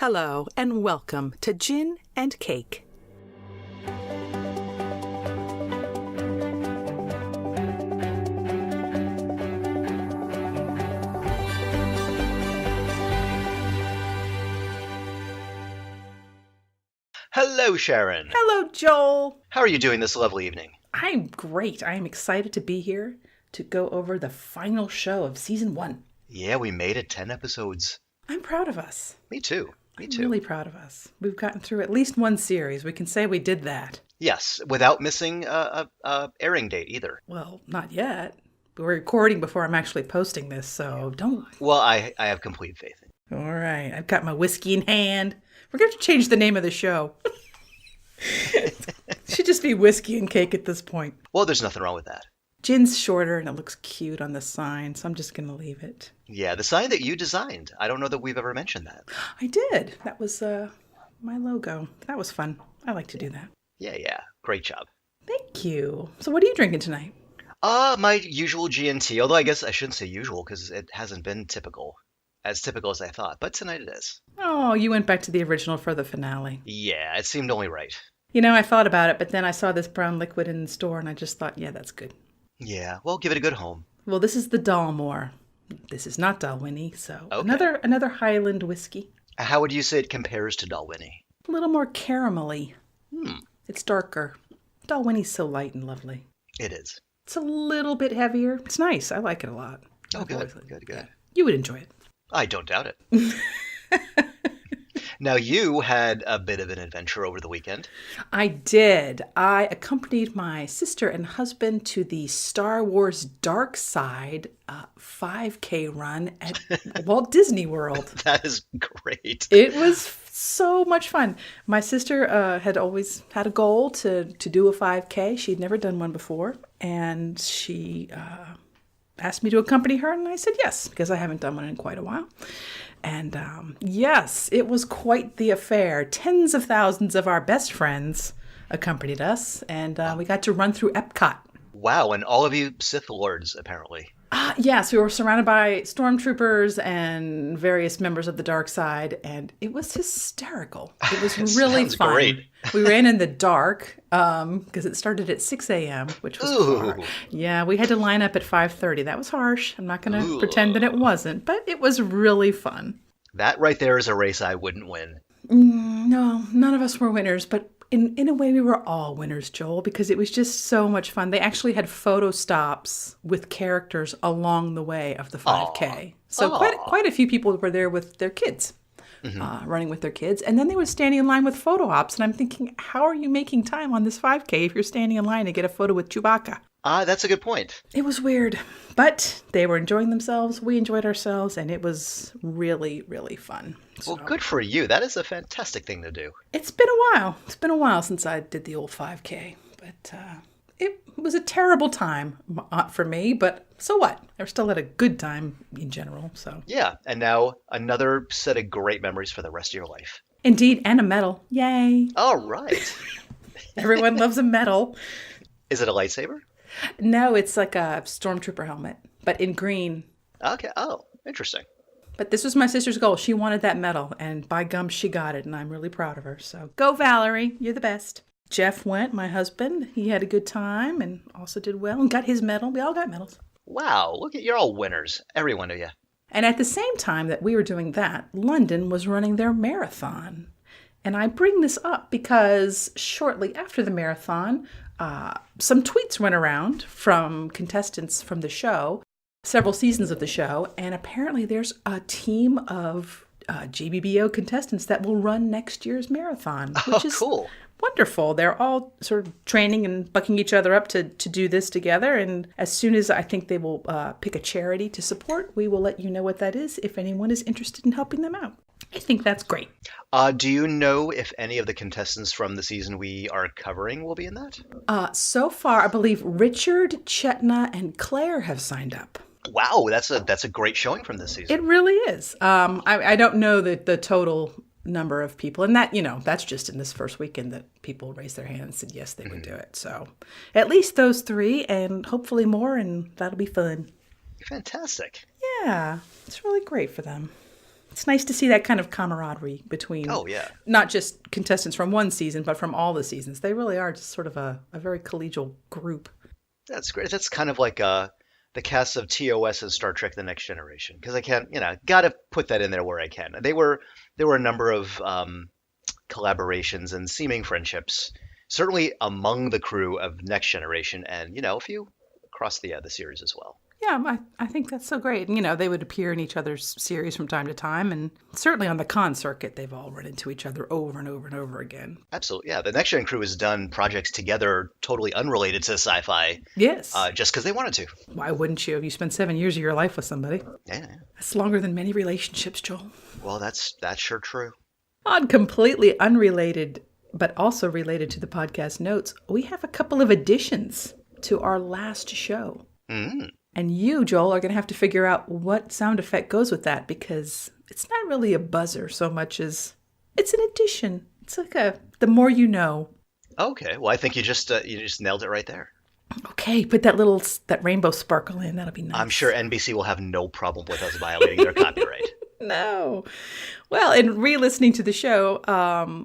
Hello and welcome to Gin and Cake. Hello, Sharon. Hello, Joel. How are you doing this lovely evening? I'm great. I am excited to be here to go over the final show of season 1. Yeah, we made it 10 episodes. I'm proud of us. Me too. I'm really proud of us. We've gotten through at least one series. We can say we did that. Yes, without missing a airing date either. Well, not yet. We're recording before I'm actually posting this, so don't... Well, I have complete faith in you. All right. I've got my whiskey in hand. We're going to change the name of the show. It should just be Whiskey and Cake at this point. Well, there's nothing wrong with that. Gin's shorter and it looks cute on the sign, so I'm just going to leave it. Yeah, the sign that you designed. I don't know that we've ever mentioned that. I did. That was my logo. That was fun. I like to do that. Yeah. Great job. Thank you. So what are you drinking tonight? My usual G&T, although I guess I shouldn't say usual because it hasn't been as typical as I thought, but tonight it is. Oh, you went back to the original for the finale. Yeah, it seemed only right. You know, I thought about it, but then I saw this brown liquid in the store and I just thought, yeah, that's good. Yeah, well, give it a good home. Well, this is the Dalmore. This is not Dalwhinnie, so Okay. another Highland whiskey. How would you say it compares to Dalwhinnie? A little more caramelly. Hmm, It's darker. Dalwhinnie's so light and lovely. it is. It's a little bit heavier. It's nice. I like it a lot. Oh, I've good, always liked it. good. You would enjoy it. I don't doubt it. Now, you had a bit of an adventure over the weekend. I did. I accompanied my sister and husband to the Star Wars Dark Side 5K run at Walt Disney World. That is great. It was so much fun. My sister had always had a goal to do a 5K. She'd never done one before. And she asked me to accompany her. And I said yes, because I haven't done one in quite a while. And yes, it was quite the affair. Tens of thousands of our best friends accompanied us. And we got to run through Epcot. Wow, and all of you Sith Lords, apparently. Yes, we were surrounded by stormtroopers and various members of the dark side, and it was hysterical. It was really Sounds fun. great. We ran in the dark because it started at 6 a.m., which was hard. Yeah, we had to line up at 5:30. That was harsh. I'm not going to pretend that it wasn't, but it was really fun. That right there is a race I wouldn't win. No, none of us were winners, but in a way we were all winners, Joel, because it was just so much fun. They actually had photo stops with characters along the way of the 5K. So quite a few people were there with their kids, running with their kids. And then they were standing in line with photo ops. And I'm thinking, how are you making time on this 5K if you're standing in line to get a photo with Chewbacca? That's a good point. It was weird, but they were enjoying themselves. We enjoyed ourselves, and it was really, really fun. Well, good for you. That is a fantastic thing to do. It's been a while. It's been a while since I did the old 5K, but it was a terrible time for me, but so what? I still had a good time in general, so. Yeah, and now another set of great memories for the rest of your life. Indeed, and a medal. Yay. All right. Everyone loves a medal. Is it a lightsaber? No, it's like a stormtrooper helmet, but in green. Okay. Oh, interesting. But this was my sister's goal. She wanted that medal, and by gum, she got it, and I'm really proud of her. So go, Valerie. You're the best. Jeff went, my husband. He had a good time and also did well and got his medal. We all got medals. Wow, look at you're all winners. Every one of you. And at the same time that we were doing that, London was running their marathon. And I bring this up because shortly after the marathon, some tweets went around from contestants from the show, several seasons of the show, and apparently there's a team of GBBO contestants that will run next year's marathon, which is cool. Wonderful. They're all sort of training and bucking each other up to do this together. And as soon as I think they will pick a charity to support, we will let you know what that is if anyone is interested in helping them out. I think that's great. Do you know if any of the contestants from the season we are covering will be in that? So far, I believe Richard, Chetna, and Claire have signed up. Wow, that's a great showing from this season. It really is. I don't know the total number of people, and that, that's just in this first weekend that people raised their hands and said yes, they would do it. So at least those three, and hopefully more, and that'll be fun. Fantastic. Yeah, it's really great for them. It's nice to see that kind of camaraderie between Oh yeah, not just contestants from one season, but from all the seasons. They really are just sort of a very collegial group. that's great. That's kind of like the cast of TOS and Star Trek: The Next Generation. Because I can't, gotta put that in there where I can. There were a number of collaborations and seeming friendships, certainly among the crew of Next Generation, and a few across the series as well. Yeah, I think that's so great. And, they would appear in each other's series from time to time. And certainly on the con circuit, they've all run into each other over and over and over again. Absolutely, yeah. The Next Gen crew has done projects together, totally unrelated to sci-fi, Yes. just because they wanted to. Why wouldn't you? You spend 7 years of your life with somebody. Yeah. That's longer than many relationships, Joel. Well, that's sure true. On completely unrelated, but also related to the podcast notes, we have a couple of additions to our last show. Mm. And you, Joel, are going to have to figure out what sound effect goes with that, because it's not really a buzzer so much as it's an addition. It's like the more you know. Okay, well, I think you just nailed it right there. Okay, put that rainbow sparkle in. That'll be nice. I'm sure NBC will have no problem with us violating their copyright. No. Well, in re-listening to the show, I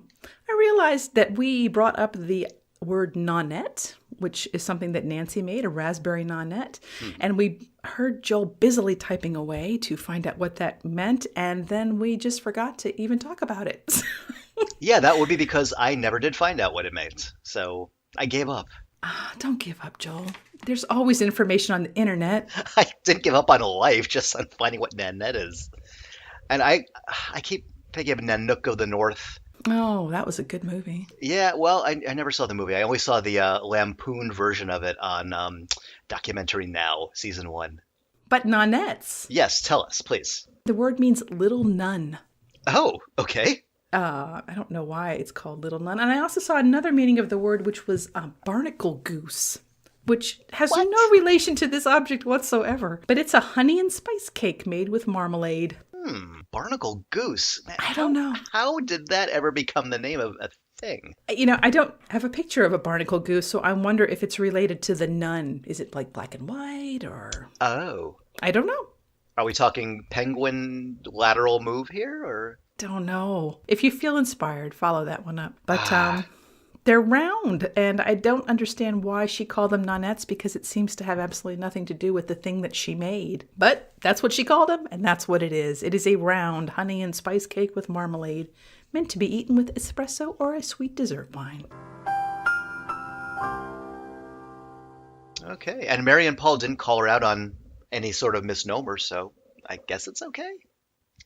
realized that we brought up the word nonette, which is something that Nancy made, a raspberry nonette. And we heard Joel busily typing away to find out what that meant. And then we just forgot to even talk about it. Yeah, that would be because I never did find out what it meant. So I gave up. Don't give up, Joel. There's always information on the internet. I didn't give up on life, just on finding what Nanette is. And I keep thinking of Nanook of the North. Oh, that was a good movie. Yeah, well, I never saw the movie. I only saw the Lampoon version of it on Documentary Now, Season 1. But nonettes. Yes, tell us, please. The word means little nun. Oh, okay. I don't know why it's called little nun. And I also saw another meaning of the word, which was barnacle goose, which has no relation to this object whatsoever. But it's a honey and spice cake made with marmalade. Barnacle goose. Man, I don't know. How did that ever become the name of a thing? I don't have a picture of a barnacle goose, so I wonder if it's related to the nun. Is it like black and white or... Oh. I don't know. Are we talking penguin lateral move here, or...? Don't know. If you feel inspired, follow that one up. But they're round, and I don't understand why she called them nonettes, because it seems to have absolutely nothing to do with the thing that she made. But that's what she called them, and that's what it is. It is a round honey and spice cake with marmalade, meant to be eaten with espresso or a sweet dessert wine. Okay, and Mary and Paul didn't call her out on any sort of misnomer, so I guess it's okay.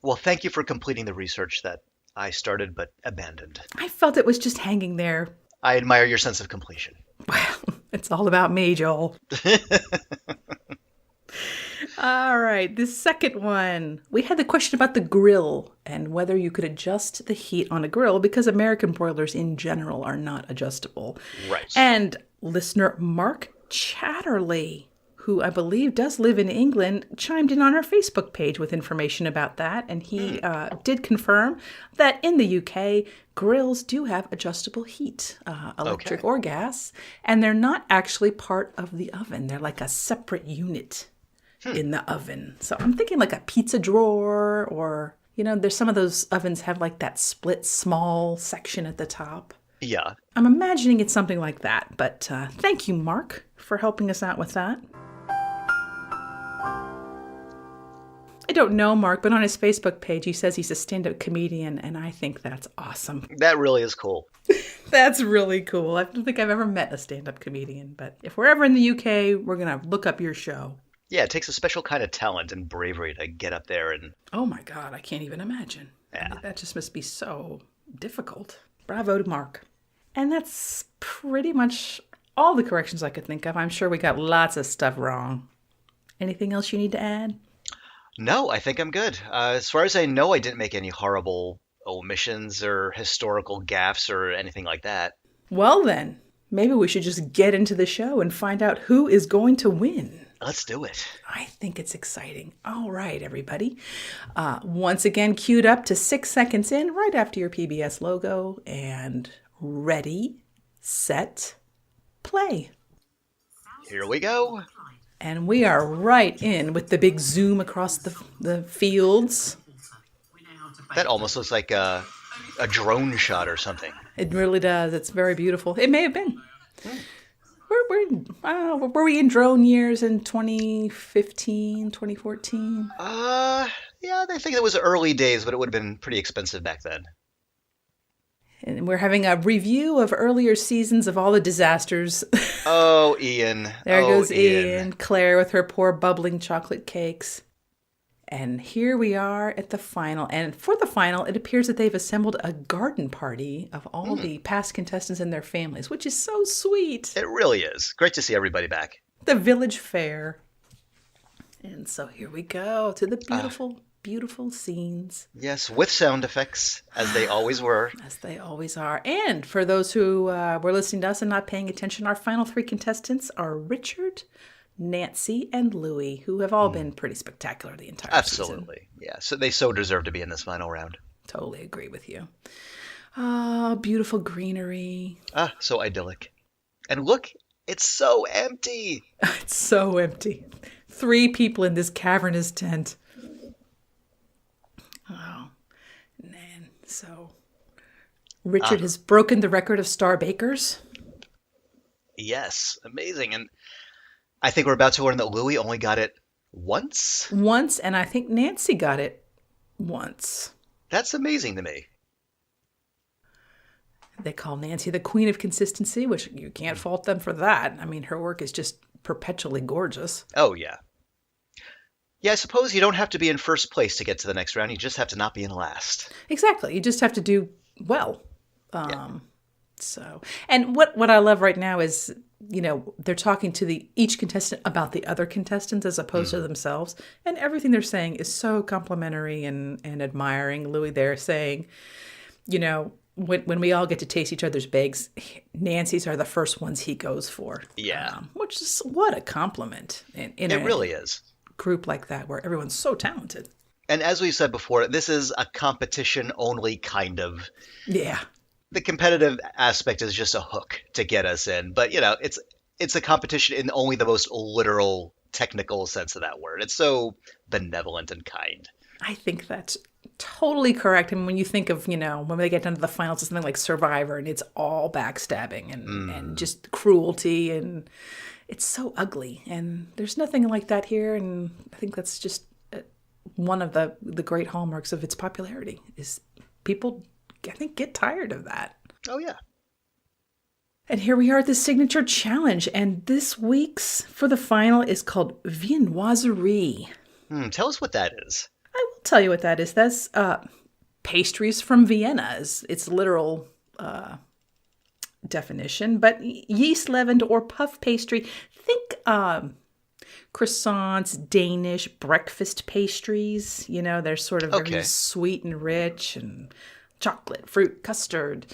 Well, thank you for completing the research that I started but abandoned. I felt it was just hanging there. I admire your sense of completion. Well, it's all about me, Joel. All right, the second one. We had the question about the grill and whether you could adjust the heat on a grill, because American broilers in general are not adjustable. Right. And listener Mark Chatterley, who I believe does live in England, chimed in on our Facebook page with information about that. And he did confirm that in the UK, grills do have adjustable heat, electric or gas, and they're not actually part of the oven. They're like a separate unit in the oven. So I'm thinking like a pizza drawer, or, there's some of those ovens have like that split small section at the top. Yeah. I'm imagining it's something like that. But thank you, Mark, for helping us out with that. I don't know Mark, but on his Facebook page, he says he's a stand-up comedian, and I think that's awesome. That really is cool. That's really cool. I don't think I've ever met a stand-up comedian, but if we're ever in the UK, we're going to look up your show. Yeah, it takes a special kind of talent and bravery to get up there and... Oh my God, I can't even imagine. Yeah. That just must be so difficult. Bravo to Mark. And that's pretty much all the corrections I could think of. I'm sure we got lots of stuff wrong. Anything else you need to add? No, I think I'm good. As far as I know, I didn't make any horrible omissions or historical gaffes or anything like that. Well then, maybe we should just get into the show and find out who is going to win. Let's do it. I think it's exciting. All right, everybody. Once again, queued up to 6 seconds in, right after your PBS logo, and ready, set, play. Here we go. And we are right in with the big zoom across the fields. That almost looks like a drone shot or something. It really does. It's very beautiful. It may have been. Were we in drone years in 2015, 2014? Yeah, I think it was early days, but it would have been pretty expensive back then. And we're having a review of earlier seasons of all the disasters. Oh, Ian. There Oh, goes Ian. Claire with her poor bubbling chocolate cakes. And here we are at the final. And for the final, it appears that they've assembled a garden party of all the past contestants and their families, which is so sweet. It really is. Great to see everybody back. The village fair. And so here we go to the beautiful, beautiful scenes. Yes, with sound effects, as they always were. As they always are. And for those who were listening to us and not paying attention, our final three contestants are Richard, Nancy, and Louie, who have all been pretty spectacular the entire season. Absolutely. Yeah, so they so deserve to be in this final round. Totally agree with you. Ah, beautiful greenery. So idyllic. And look, it's so empty. It's so empty. 3 people in this cavernous tent. Oh, man. So Richard has broken the record of star bakers. Yes, amazing. And I think we're about to learn that Louie only got it once. Once, and I think Nancy got it once. That's amazing to me. They call Nancy the queen of consistency, which you can't fault them for that. I mean, her work is just perpetually gorgeous. Oh, yeah. Yeah, I suppose you don't have to be in first place to get to the next round. You just have to not be in last. Exactly. You just have to do well. So, and what I love right now is, you know, they're talking to each contestant about the other contestants as opposed to themselves. And everything they're saying is so complimentary and admiring. Louis there saying, you know, when we all get to taste each other's bakes, Nancy's are the first ones he goes for. Yeah. Which is what a compliment. In it really is. Group like that where everyone's so talented. And as we said before, this is a competition only kind of. Yeah. The competitive aspect is just a hook to get us in. But, you know, it's a competition in only the most literal, technical sense of that word. It's so benevolent and kind. I think that's totally correct. And when you think of, you know, when they get down to the finals, it's something like Survivor, and it's all backstabbing and just cruelty, and it's so ugly. And there's nothing like that here. And I think that's just one of the great hallmarks of its popularity is people, I think, get tired of that. Oh, yeah. And here we are at the signature challenge. And this week's for the final is called viennoiserie. Tell us what that is. I will tell you what that is. That's pastries from Vienna is its literal definition. But yeast leavened or puff pastry. Think croissants, Danish breakfast pastries. You know, they're sort of very sweet and rich, and chocolate, fruit, custard.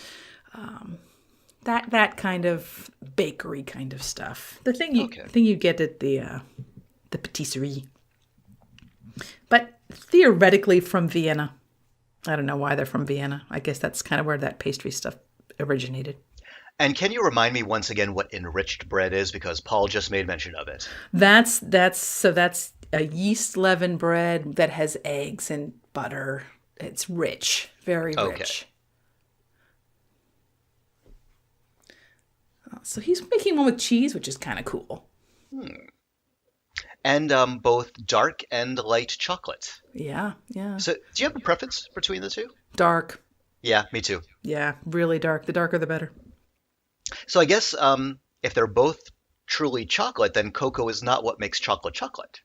That kind of bakery kind of stuff. The thing you get at the patisserie. But theoretically from Vienna. I don't know why they're from Vienna. I guess that's kind of where that pastry stuff originated. And can you remind me once again what enriched bread is? Because Paul just made mention of it. That's a yeast leavened bread that has eggs and butter. It's rich, very rich. So he's making one with cheese, which is kind of cool. And both dark and light chocolate. Yeah. So do you have a preference between the two? Dark. Yeah, me too. Yeah, really dark. The darker, the better. So I guess if they're both truly chocolate, then cocoa is not what makes chocolate chocolate.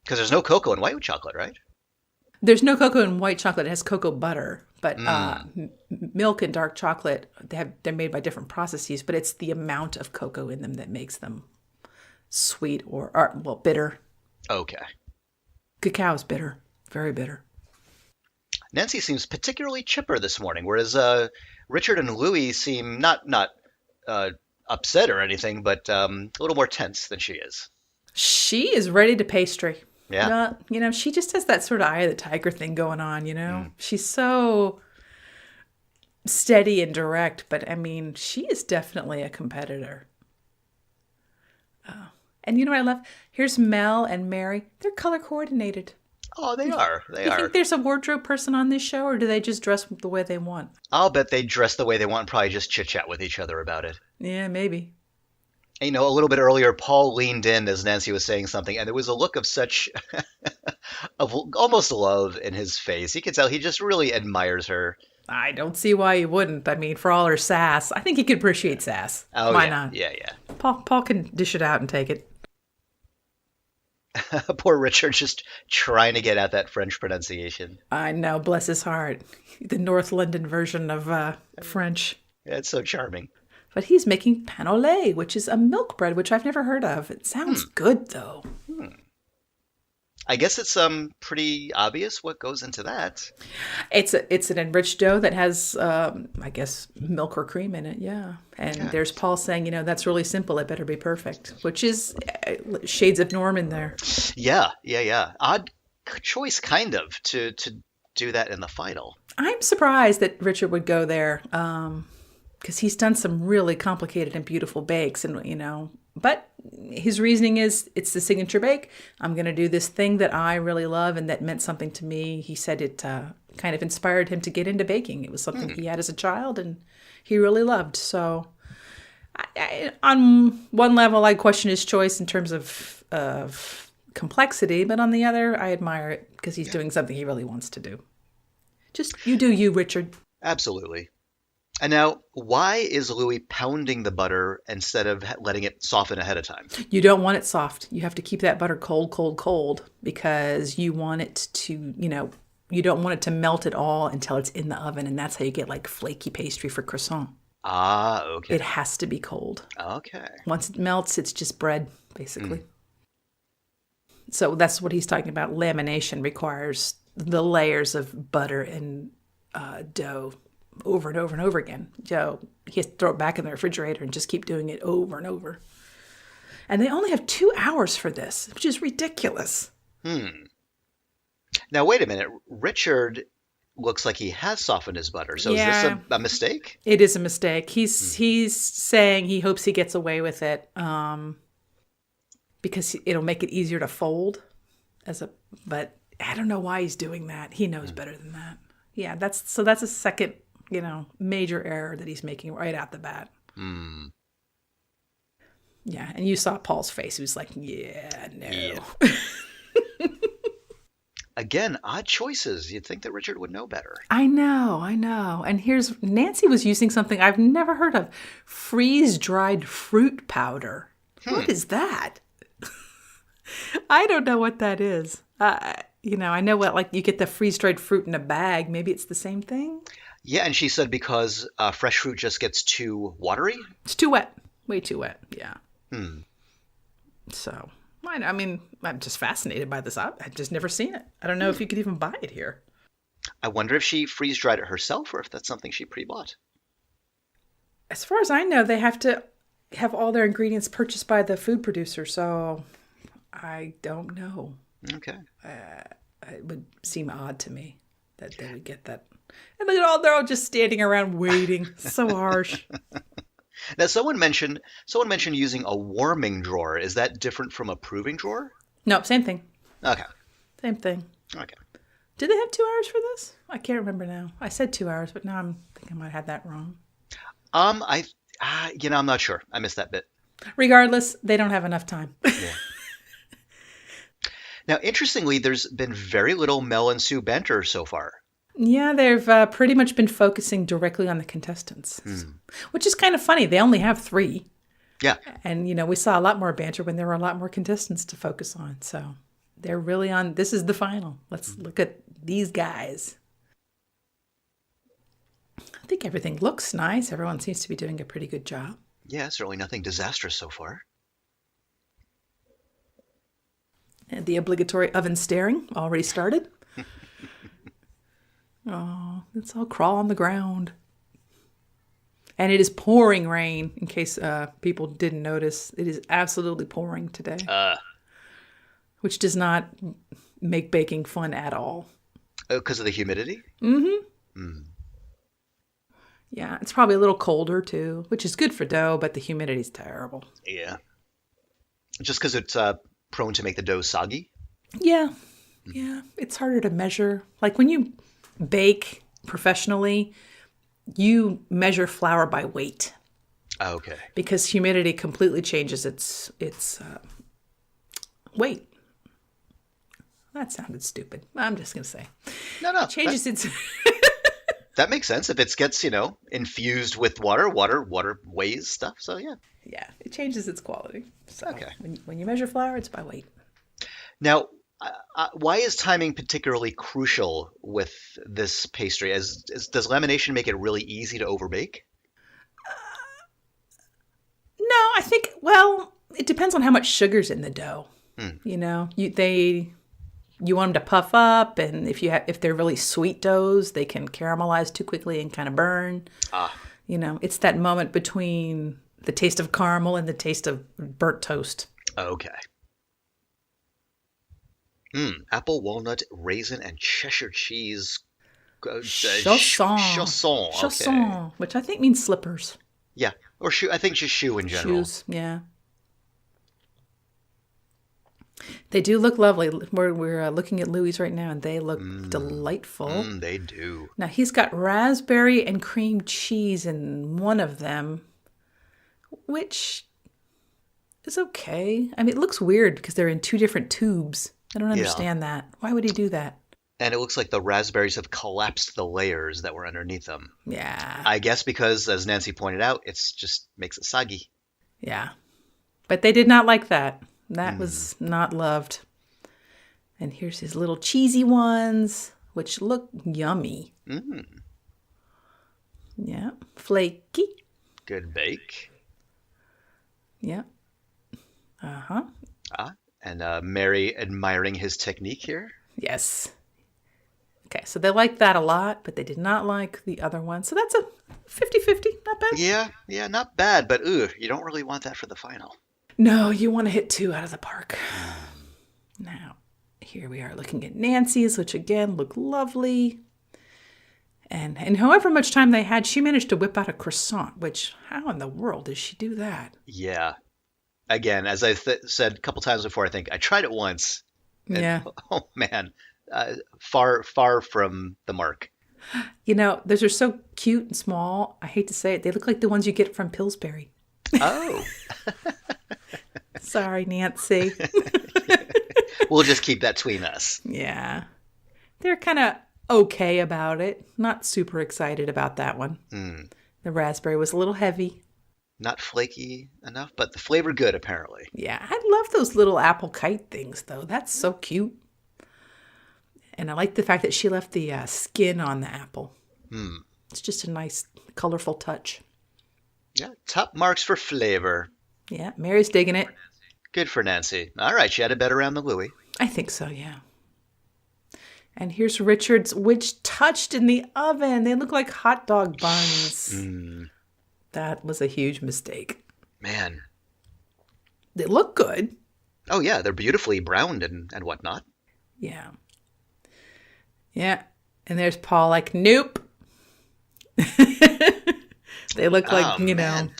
Because there's no cocoa in white chocolate, right? There's no cocoa in white chocolate. It has cocoa butter. But milk and dark chocolate, they're made by different processes, but it's the amount of cocoa in them that makes them sweet or bitter. Okay. Cacao is bitter. Very bitter. Nancy seems particularly chipper this morning, whereas Richard and Louie seem not upset or anything, but a little more tense than she is. She is ready to pastry. Yeah. She just has that sort of eye of the tiger thing going on, She's so steady and direct, but I mean, she is definitely a competitor. And you know what I love? Here's Mel and Mary. They're color coordinated. Oh, they are. They You are. think there's a wardrobe person on this show, or do they just dress the way they want? I'll bet they dress the way they want and probably just chit chat with each other about it. Yeah, maybe. And, a little bit earlier, Paul leaned in as Nancy was saying something, and there was a look of such, of almost love in his face. You could tell he just really admires her. I don't see why he wouldn't. I mean, for all her sass, I think he could appreciate sass. Oh, Why yeah. not? Yeah, yeah. Paul can dish it out and take it. Poor Richard just trying to get out that French pronunciation. I know, bless his heart. The North London version of French. Yeah, it's so charming. But he's making pain au lait, which is a milk bread, which I've never heard of. It sounds good, though. I guess it's pretty obvious what goes into that. It's an enriched dough that has, I guess, milk or cream in it, yeah. And there's Paul saying, that's really simple. It better be perfect, which is shades of Norm in there. Yeah. Odd choice, kind of, to do that in the final. I'm surprised that Richard would go there, because he's done some really complicated and beautiful bakes, and but his reasoning is it's the signature bake. I'm going to do this thing that I really love and that meant something to me. He said it kind of inspired him to get into baking. It was something he had as a child and he really loved. So on one level, I question his choice in terms of complexity, but on the other, I admire it because he's doing something he really wants to do. Just you do you, Richard. Absolutely. And now, why is Louis pounding the butter instead of letting it soften ahead of time? You don't want it soft. You have to keep that butter cold because you want it to, you don't want it to melt at all until it's in the oven. And that's how you get like flaky pastry for croissant. Ah, okay. It has to be cold. Okay. Once it melts, it's just bread, basically. So that's what he's talking about. Lamination requires the layers of butter and dough over and over and over again. So he has to throw it back in the refrigerator and just keep doing it over and over. And they only have 2 hours for this, which is ridiculous. Now, wait a minute. Richard looks like he has softened his butter. So is this a mistake? It is a mistake. He's saying he hopes he gets away with it because it'll make it easier to fold. But I don't know why he's doing that. He knows better than that. Yeah, that's a second major error that he's making right out the bat. Yeah, and you saw Paul's face. He was like, yeah, no. Yeah. Again, odd choices. You'd think that Richard would know better. I know. And here's Nancy was using something I've never heard of. Freeze-dried fruit powder. What is that? I don't know what that is. I know what, like you get the freeze-dried fruit in a bag. Maybe it's the same thing. Yeah, and she said because fresh fruit just gets too watery? It's too wet. Way too wet, yeah. So, I mean, I'm just fascinated by this. I've just never seen it. I don't know if you could even buy it here. I wonder if she freeze-dried it herself or if that's something she pre-bought. As far as I know, they have to have all their ingredients purchased by the food producer, so I don't know. Okay. It would seem odd to me that they would get that. And they're all just standing around waiting. So harsh. Now, someone mentioned using a warming drawer. Is that different from a proving drawer? No, same thing. Okay. Same thing. Okay. Did they have 2 hours for this? I can't remember now. I said 2 hours, but now I think I might have had that wrong. I'm not sure. I missed that bit. Regardless, they don't have enough time. Yeah. Now, interestingly, there's been very little Mel and Sue banter so far. Yeah, they've pretty much been focusing directly on the contestants, which is kind of funny. They only have 3. Yeah. And, we saw a lot more banter when there were a lot more contestants to focus on. So they're really on, this is the final. Let's look at these guys. I think everything looks nice. Everyone seems to be doing a pretty good job. Yeah, certainly nothing disastrous so far. And the obligatory oven staring already started. Oh, let's all crawl on the ground. And it is pouring rain, in case people didn't notice. It is absolutely pouring today. Which does not make baking fun at all. Oh, because of the humidity? Yeah, it's probably a little colder too, which is good for dough, but the humidity's terrible. Yeah. Just because it's prone to make the dough soggy? Yeah. Yeah, it's harder to measure. Like when you bake professionally, you measure flour by weight Okay. because humidity completely changes its weight. That sounded stupid. I'm just gonna say No, no, it changes its. that makes sense. If it gets, infused with water weighs stuff. So yeah. Yeah, it changes its quality. So Okay. when you measure flour, it's by weight. Now, why is timing particularly crucial with this pastry? Does lamination make it really easy to overbake? No, I think it depends on how much sugar's in the dough. Hmm. You want them to puff up, and if they're really sweet doughs, they can caramelize too quickly and kind of burn. Ah, It's that moment between the taste of caramel and the taste of burnt toast. okay. Apple, walnut, raisin, and Cheshire cheese. Chausson. Chausson. Okay. Chausson, which I think means slippers. Yeah, or shoe. I think just shoe in general. Shoes, yeah. They do look lovely. We're looking at Louis right now, and they look delightful. They do. Now, he's got raspberry and cream cheese in one of them, which is okay. I mean, it looks weird because they're in two different tubes. I don't understand that. Why would he do that? And it looks like the raspberries have collapsed the layers that were underneath them. Yeah. I guess because, as Nancy pointed out, it's just makes it soggy. Yeah. But they did not like that. That was not loved. And here's his little cheesy ones, which look yummy. Yeah. Flaky. Good bake. Yeah. Uh-huh. And Mary admiring his technique here. Yes. Okay, so they liked that a lot, but they did not like the other one. So that's a 50-50, not bad. Yeah, not bad, but you don't really want that for the final. No, you want to hit 2 out of the park. Now, here we are looking at Nancy's, which again look lovely. And however much time they had, she managed to whip out a croissant, which how in the world does she do that? Yeah. Again, as I said a couple times before, I think I tried it once. And, Yeah. oh, man. Far from the mark. Those are so cute and small. I hate to say it. They look like the ones you get from Pillsbury. Oh. Sorry, Nancy. We'll just keep that between us. Yeah. They're kind of okay about it. Not super excited about that one. The raspberry was a little heavy. Not flaky enough, but the flavor good, apparently. Yeah, I love those little apple kite things, though. That's so cute. And I like the fact that she left the skin on the apple. It's just a nice, colorful touch. Yeah, top marks for flavor. Yeah, Mary's digging it. Good for Nancy. All right, she had it better around the Louis. I think so, yeah. And here's Richard's, which touched in the oven. They look like hot dog buns. That was a huge mistake. Man. They look good. Oh, yeah, they're beautifully browned and whatnot. Yeah. Yeah. And there's Paul like, nope. They look like, man.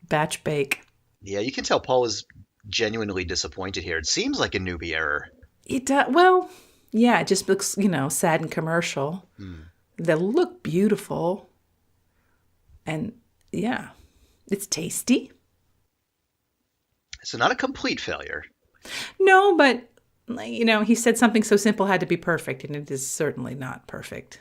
Batch bake. Yeah, you can tell Paul is genuinely disappointed here. It seems like a newbie error. It does. Well, yeah, it just looks, sad and commercial. They look beautiful. And yeah, it's tasty. So not a complete failure. No, but, he said something so simple had to be perfect, and it is certainly not perfect.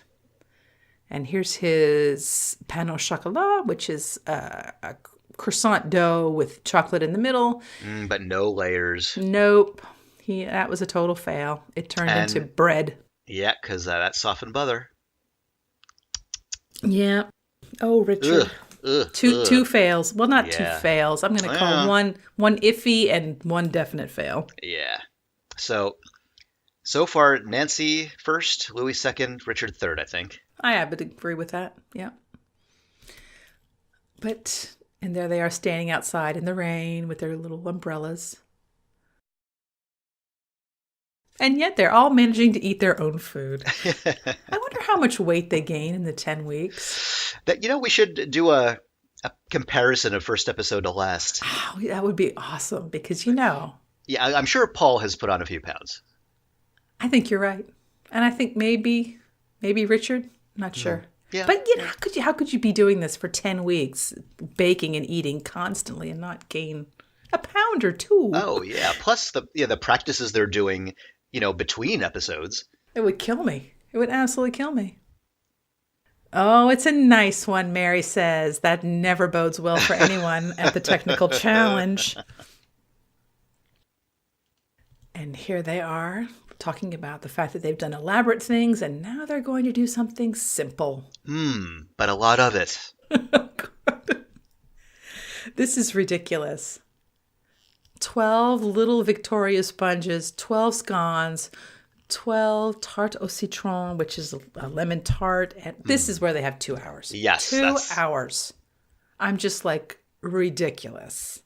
And here's his pain au chocolat, which is a croissant dough with chocolate in the middle. But no layers. Nope. That was a total fail. It turned into bread. Yeah, because that softened butter. Yeah. Oh, Richard. Two fails. Well, not two fails. I'm going to call one iffy and one definite fail. Yeah. So far, Nancy first, Louis second, Richard third, I think. I would agree with that. Yeah. And there they are standing outside in the rain with their little umbrellas. And yet they're all managing to eat their own food. I wonder how much weight they gain in the 10 weeks. We should do a comparison of first episode to last. Oh, that would be awesome because Yeah, I'm sure Paul has put on a few pounds. I think you're right. And I think maybe Richard, not sure. Yeah. But how could you be doing this for 10 weeks, baking and eating constantly and not gain a pound or two? Oh, yeah. Plus the practices they're doing, between episodes. It would kill me. It would absolutely kill me. Oh, it's a nice one, Mary says. That never bodes well for anyone at the technical challenge. And here they are talking about the fact that they've done elaborate things and now they're going to do something simple. But a lot of it. This is ridiculous. 12 little Victoria sponges, 12 scones, 12 tarte au citron, which is a lemon tart. And this is where they have 2 hours. Yes. 2 hours. I'm just like, ridiculous.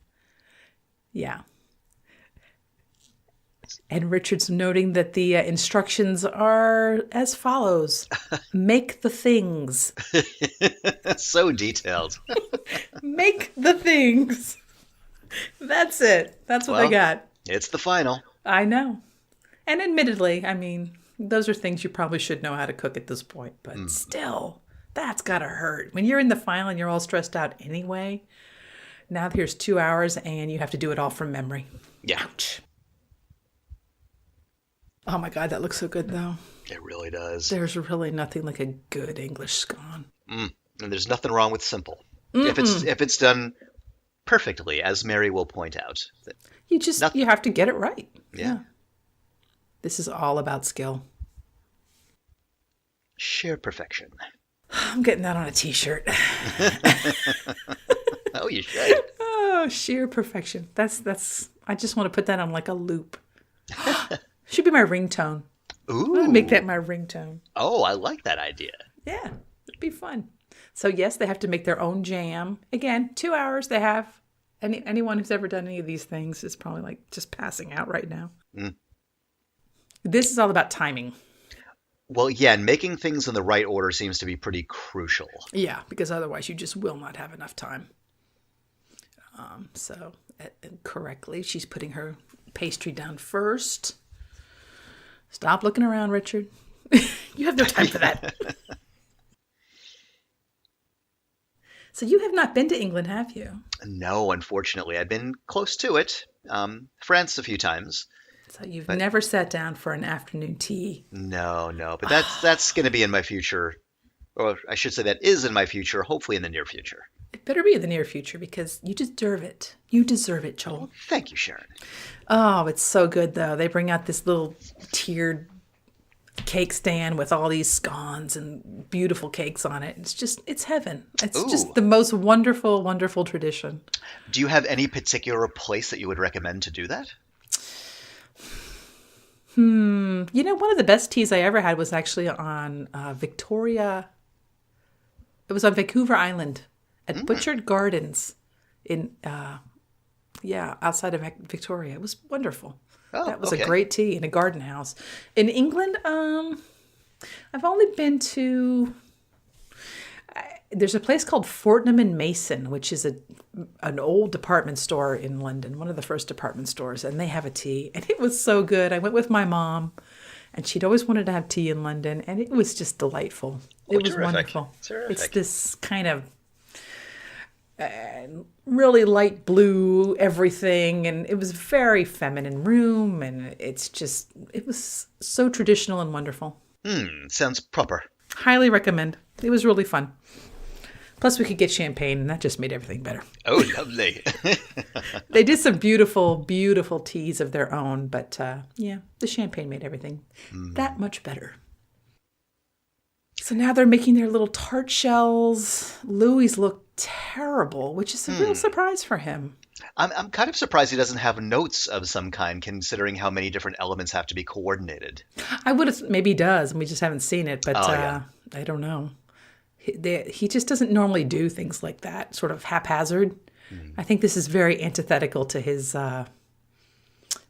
Yeah. And Richard's noting that the instructions are as follows. Make the things. So detailed. Make the things. That's it. That's what they got. It's the final. I know. And admittedly, I mean, those are things you probably should know how to cook at this point. But still, that's got to hurt. When you're in the final and you're all stressed out anyway, now here's 2 hours and you have to do it all from memory. Yeah. Ouch. Oh my God, that looks so good though. It really does. There's really nothing like a good English scone. And there's nothing wrong with simple. If it's done perfectly, as Mary will point out. You have to get it right. Yeah. This is all about skill. Sheer perfection. I'm getting that on a t-shirt. Oh, you should. Oh, sheer perfection. That's I just want to put that on like a loop. Should be my ringtone. Ooh. I'm going to make that my ringtone. Oh, I like that idea. Yeah, it'd be fun. So yes, they have to make their own jam. Again, 2 hours they have. Anyone who's ever done any of these things is probably like just passing out right now. This is all about timing. Well, yeah, and making things in the right order seems to be pretty crucial. Yeah, because otherwise you just will not have enough time. So correctly, she's putting her pastry down first. Stop looking around, Richard. You have no time for that. So you have not been to England, have you? No, unfortunately. I've been close to it. France a few times. So you've never sat down for an afternoon tea. No. But that's going to be in my future. Or I should say that is in my future, hopefully in the near future. It better be in the near future because you deserve it. You deserve it, Joel. Thank you, Sharon. Oh, it's so good, though. They bring out this little tiered cake stand with all these scones and beautiful cakes on it. It's heaven. It's just the most wonderful, wonderful tradition. Do you have any particular place that you would recommend to do that? One of the best teas I ever had was actually on Victoria. It was on Vancouver Island at Butchered Gardens outside of Victoria. It was wonderful. Oh, that was a great tea in a garden house. In England, I've only been to... There's a place called Fortnum and Mason, which is an old department store in London, one of the first department stores, and they have a tea. And it was so good. I went with my mom, and she'd always wanted to have tea in London, and it was just delightful. It was wonderful. Terrific. It's this kind of really light blue everything, and it was a very feminine room, and it was so traditional and wonderful. Sounds proper. Highly recommend. It was really fun. Plus, we could get champagne, and that just made everything better. Oh, lovely. They did some beautiful, beautiful teas of their own, but the champagne made everything that much better. So now they're making their little tart shells. Louis look terrible, which is a real surprise for him. I'm kind of surprised he doesn't have notes of some kind, considering how many different elements have to be coordinated. I would have, maybe he does, and we just haven't seen it, but I don't know. He just doesn't normally do things like that, sort of haphazard. I think this is very antithetical to his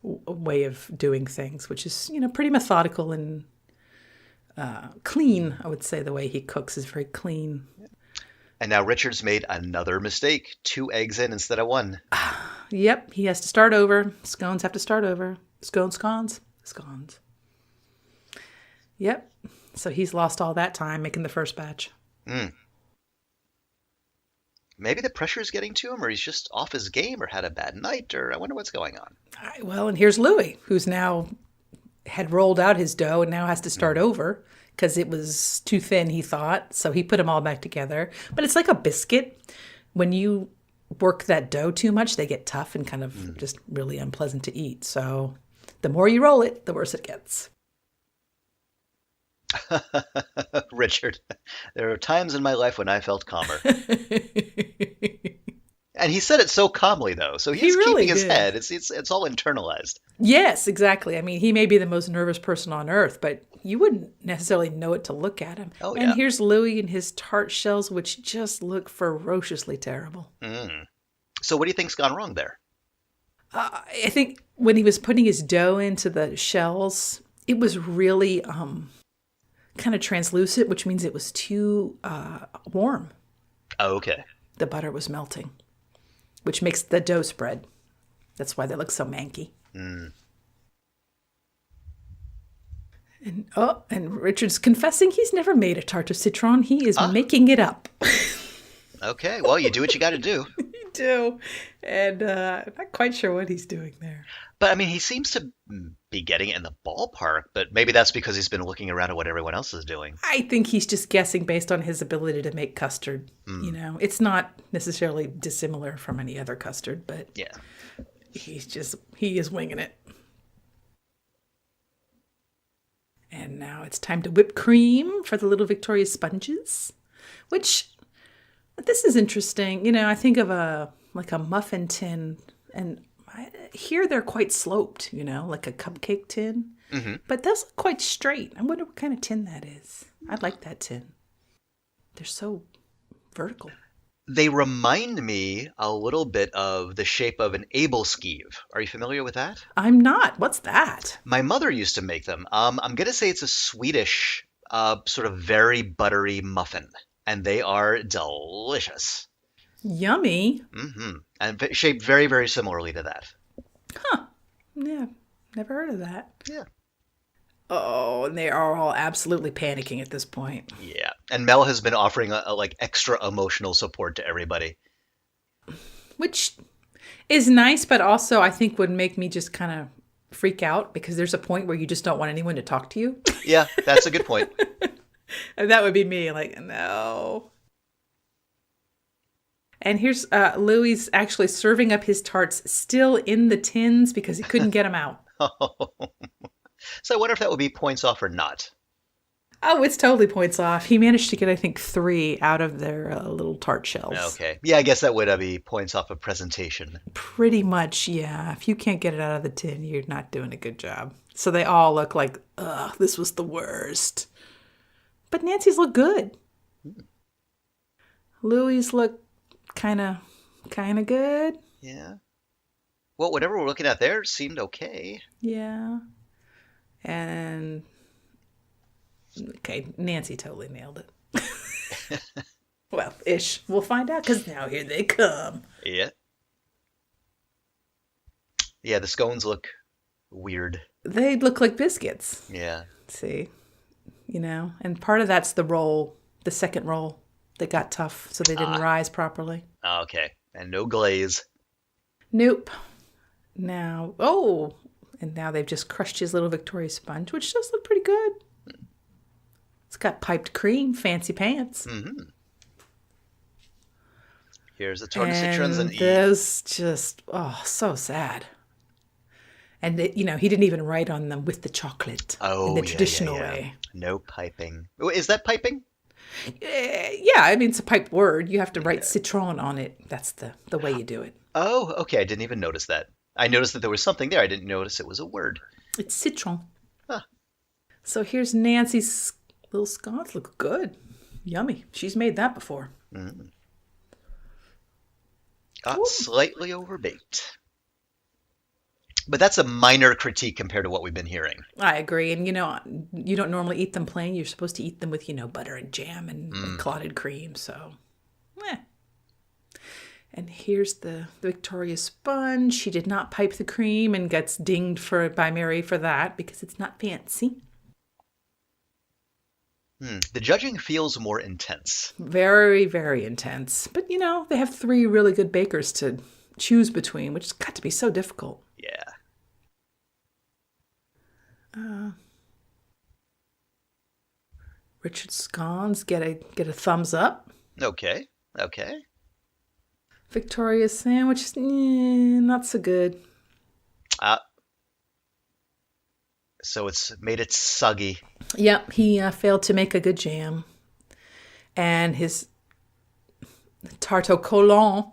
way of doing things, which is, pretty methodical and clean. I would say the way he cooks is very clean. And now Richard's made another mistake. 2 eggs in instead of 1. Yep, he has to start over. Scones have to start over. Scones. Yep. So he's lost all that time making the first batch. Mm. Maybe the pressure's getting to him, or he's just off his game, or had a bad night, or I wonder what's going on. All right, well, and here's Louis, who's now had rolled out his dough and now has to start over because it was too thin, he thought. So he put them all back together. But it's like a biscuit. When you work that dough too much, they get tough and kind of just really unpleasant to eat. So the more you roll it, the worse it gets. Richard, there are times in my life when I felt calmer. And he said it so calmly, though. So he's really keeping his did. head. It's all internalized. Yes, exactly. I mean, he may be the most nervous person on earth, but you wouldn't necessarily know it to look at him. Oh, And yeah. here's Louis and his tart shells, which just look ferociously terrible. Mm. So what do you think's gone wrong there? I think when he was putting his dough into the shells, it was really kind of translucent, which means it was too warm. Oh, okay. The butter was melting, which makes the dough spread. That's why they look so manky. Mm. And Richard's confessing he's never made a tarte au citron. He is making it up. Okay, well, you do what you got to do. You do. And I'm not quite sure what he's doing there. But, I mean, he seems to be getting it in the ballpark, but maybe that's because he's been looking around at what everyone else is doing. I think he's just guessing based on his ability to make custard. You know, it's not necessarily dissimilar from any other custard, but Yeah. he is winging it. And now it's time to whip cream for the little Victoria sponges, which this is interesting. You know, I think of a muffin tin, and here they're quite sloped, you know, like a cupcake tin. Mm-hmm. But those look quite straight. I wonder what kind of tin that is. I like that tin. They're so vertical. They remind me a little bit of the shape of an able skeeve. Are you familiar with that? I'm not. What's that? My mother used to make them. I'm going to say it's a Swedish sort of very buttery muffin, and they are delicious. Yummy. Mm-hmm. And shaped very, very similarly to that. Huh. Yeah. Never heard of that. Yeah. Oh, and they are all absolutely panicking at this point. Yeah. And Mel has been offering a like extra emotional support to everybody. Which is nice, but also I think would make me just kind of freak out because there's a point where you just don't want anyone to talk to you. Yeah, that's a good point. And that would be me, like, no. And here's Louis actually serving up his tarts still in the tins because he couldn't get them out. So I wonder if that would be points off or not. Oh, it's totally points off. He managed to get, I think, 3 out of their little tart shells. Okay. Yeah, I guess that would be points off of presentation. Pretty much, yeah. If you can't get it out of the tin, you're not doing a good job. So they all look like, ugh, this was the worst. But Nancy's look good. Louis look kind of good. Yeah. Well, whatever we're looking at there seemed okay. Yeah. And okay, Nancy totally nailed it. Well, ish. We'll find out because now here they come. Yeah. Yeah, the scones look weird. They look like biscuits. Yeah. See, you know, and part of that's the roll, the second roll that got tough, so they didn't rise properly. Okay. And no glaze. Nope. Now, and now they've just crushed his little Victoria sponge, which does look pretty good. It's got piped cream, fancy pants. Mm-hmm. Here's the tart citrons and those just, so sad. And, he didn't even write on them with the chocolate in the traditional way. No piping. Is that piping? Yeah, I mean, it's a piped word. You have to write citron on it. That's the way you do it. Oh, okay. I didn't even notice that. I noticed that there was something there. I didn't notice it was a word. It's citron. Huh. So here's Nancy's little scones. Look good. Yummy. She's made that before. Mm. Slightly overbaked. But that's a minor critique compared to what we've been hearing. I agree. And, you don't normally eat them plain. You're supposed to eat them with, butter and jam and clotted cream. So, And here's the Victoria sponge. She did not pipe the cream and gets dinged by Mary for that because it's not fancy. The judging feels more intense. Very, very intense. But, they have 3 really good bakers to choose between, which has got to be so difficult. Yeah. Richard scones get a thumbs up. Okay. Victoria's sandwich, not so good. So it's made it soggy. Yep, he failed to make a good jam. And his tarte au colon.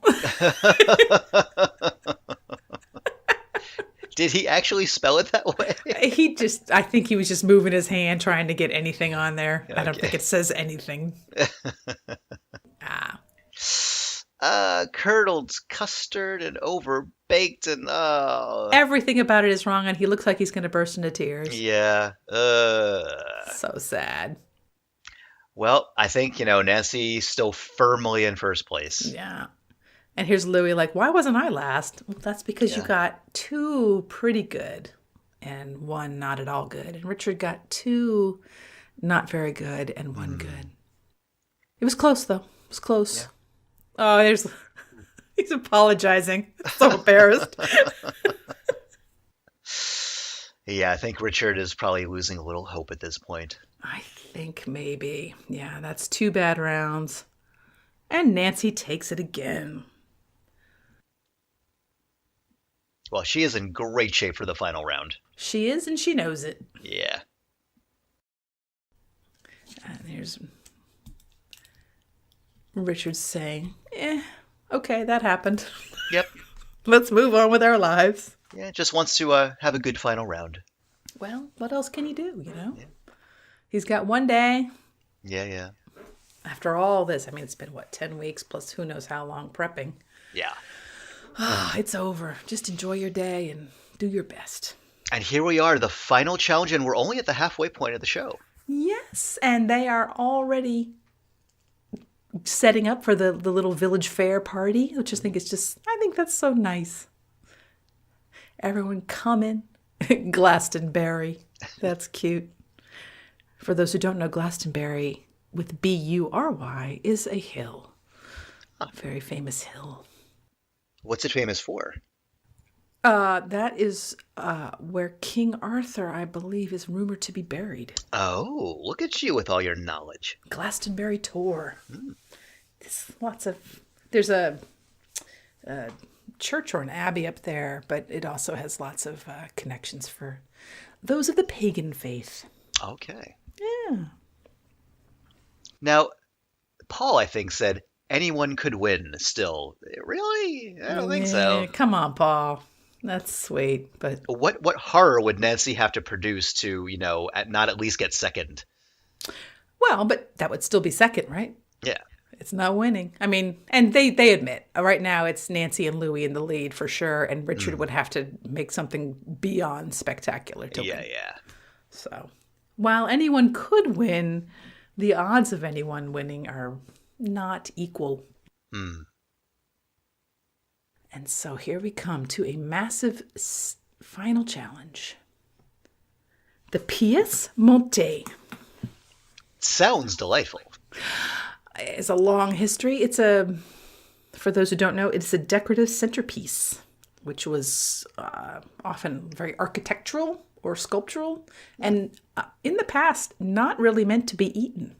Did he actually spell it that way? I think he was just moving his hand trying to get anything on there. Okay. I don't think it says anything. Curdled custard and overbaked and everything about it is wrong, and he looks like he's going to burst into tears. Yeah. So sad. Well, I think, Nancy's still firmly in first place. Yeah. And here's Louis like, why wasn't I last? Well, that's because you got 2 pretty good and 1 not at all good. And Richard got 2 not very good and 1 good. It was close, though. It was close. Yeah. Oh, he's apologizing. So embarrassed. Yeah, I think Richard is probably losing a little hope at this point. I think maybe. Yeah, that's 2 bad rounds. And Nancy takes it again. Well, she is in great shape for the final round. She is, and she knows it. Yeah. And there's Richard saying, okay, that happened. Yep. Let's move on with our lives. Yeah, just wants to have a good final round. Well, what else can he do, Yeah. He's got 1 day. Yeah. After all this, it's been, 10 weeks plus who knows how long prepping. Yeah. It's over. Just enjoy your day and do your best. And here we are, the final challenge, and we're only at the halfway point of the show. Yes, and they are already setting up for the little village fair party, which I think that's so nice. Everyone coming. Glastonbury. That's cute. For those who don't know, Glastonbury with Bury is a hill. A very famous hill. What's it famous for? That is where King Arthur, I believe, is rumored to be buried. Oh, look at you with all your knowledge. Glastonbury Tor. There's a church or an abbey up there, but it also has lots of connections for those of the pagan faith. Okay. Yeah. Now, Paul, I think, said anyone could win still. Really? I don't think so. Come on, Paul. That's sweet, but what horror would Nancy have to produce to, not at least get second? Well, but that would still be second, right? Yeah. It's not winning. And they admit right now it's Nancy and Louis in the lead for sure, and Richard would have to make something beyond spectacular to win. Yeah. So, while anyone could win, the odds of anyone winning are not equal. And so here we come to a massive final challenge. The pièce montée. Sounds delightful. It's a long history. For those who don't know, it's a decorative centerpiece, which was often very architectural or sculptural, and in the past, not really meant to be eaten.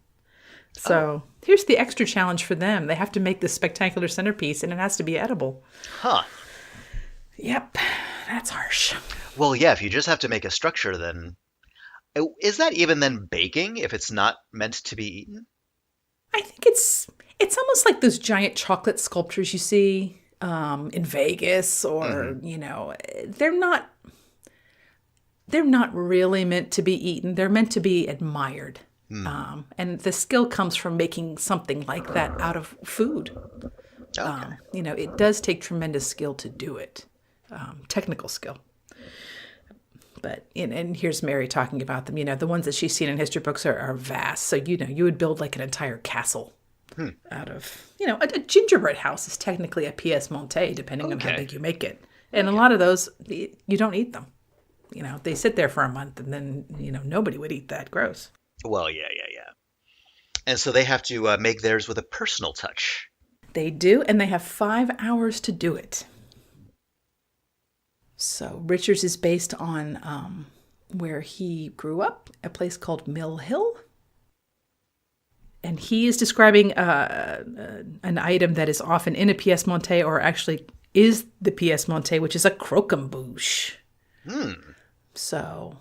So here's the extra challenge for them. They have to make this spectacular centerpiece, and it has to be edible. Huh. Yep, that's harsh. Well, yeah, if you just have to make a structure, then... Is that even then baking if it's not meant to be eaten? I think it's almost like those giant chocolate sculptures you see in Vegas, or, they're not really meant to be eaten. They're meant to be admired. And the skill comes from making something like that out of food. Okay. It does take tremendous skill to do it, technical skill. But and here's Mary talking about them. The ones that she's seen in history books are vast. So you would build like an entire castle out of a gingerbread house is technically a pièce montée, depending on how big you make it. And a lot of those you don't eat them. They sit there for a month, and then nobody would eat that. Gross. Well, yeah. And so they have to make theirs with a personal touch. They do, and they have 5 hours to do it. So Richards is based on where he grew up, a place called Mill Hill. And he is describing an item that is often in a pièce-montée, or actually is the pièce-montée, which is a croquembouche. So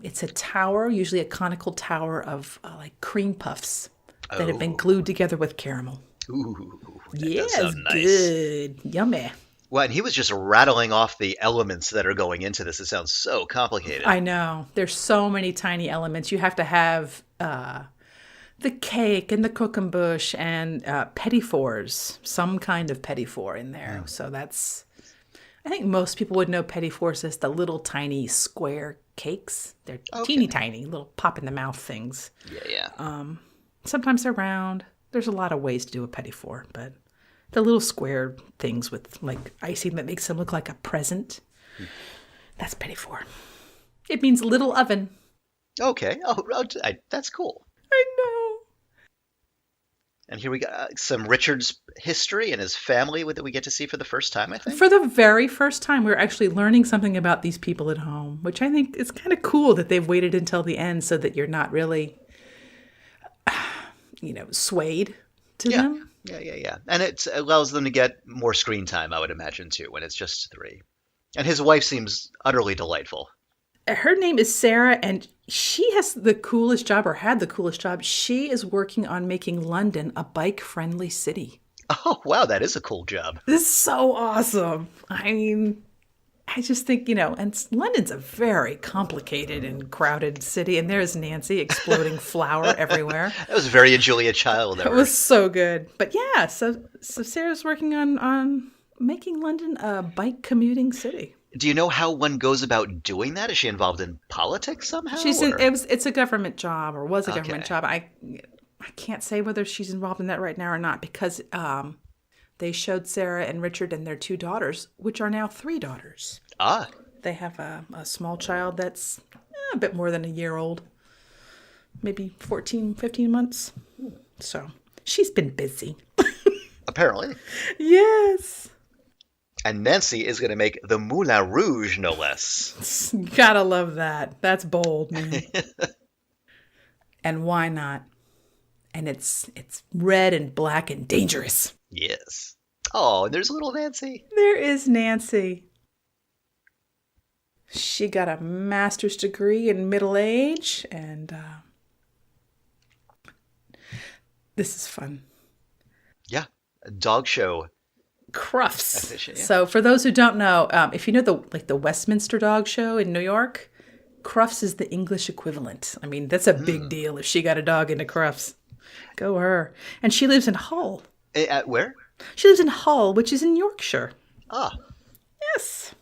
it's a tower, usually a conical tower of like cream puffs that have been glued together with caramel. Ooh, that Yes, does sound nice. good. Yummy. Well, and he was just rattling off the elements that are going into this. It sounds so complicated. I know. There's so many tiny elements. You have to have the cake and the croquembouche and petit fours, some kind of petit four in there. So that's, I think most people would know petit fours as the little tiny square cakes. They're teeny tiny, little pop in the mouth things. Yeah. Sometimes they're round. There's a lot of ways to do a petit four, but the little square things with like icing that makes them look like a present, that's petit four. It means little oven. Okay. That's cool. I know. And here we got some Richard's history and his family that we get to see for the first time, I think. For the very first time, we're actually learning something about these people at home, which I think is kind of cool that they've waited until the end so that you're not really, swayed to them. Yeah. And it allows them to get more screen time, I would imagine, too, when it's just 3. And his wife seems utterly delightful. Her name is Sarah, and she has the coolest job, or had the coolest job. She is working on making London a bike-friendly city. Oh, wow, that is a cool job. This is so awesome. I mean, I just think, and London's a very complicated and crowded city, and there's Nancy exploding flour everywhere. That was very a Julia Child. It was so good. But yeah, so Sarah's working on making London a bike commuting city. Do you know how one goes about doing that? Is she involved in politics somehow? It's a government job, or was a government job. I can't say whether she's involved in that right now or not, because they showed Sarah and Richard and their 2 daughters, which are now 3 daughters. Ah. They have a small child that's a bit more than a year old, maybe 14, 15 months. So she's been busy. Apparently. Yes. And Nancy is going to make the Moulin Rouge, no less. Gotta love that. That's bold, man. And why not? And it's red and black and dangerous. Yes. Oh, and there's little Nancy. There is Nancy. She got a master's degree in middle age, and this is fun. Yeah, a dog show. Crufts. Efficient, yeah. So for those who don't know, if you know the Westminster Dog Show in New York, Crufts is the English equivalent. I mean, that's a big deal if she got a dog into Crufts. Go her. And she lives in Hull. At where? She lives in Hull, which is in Yorkshire. Ah. Yes.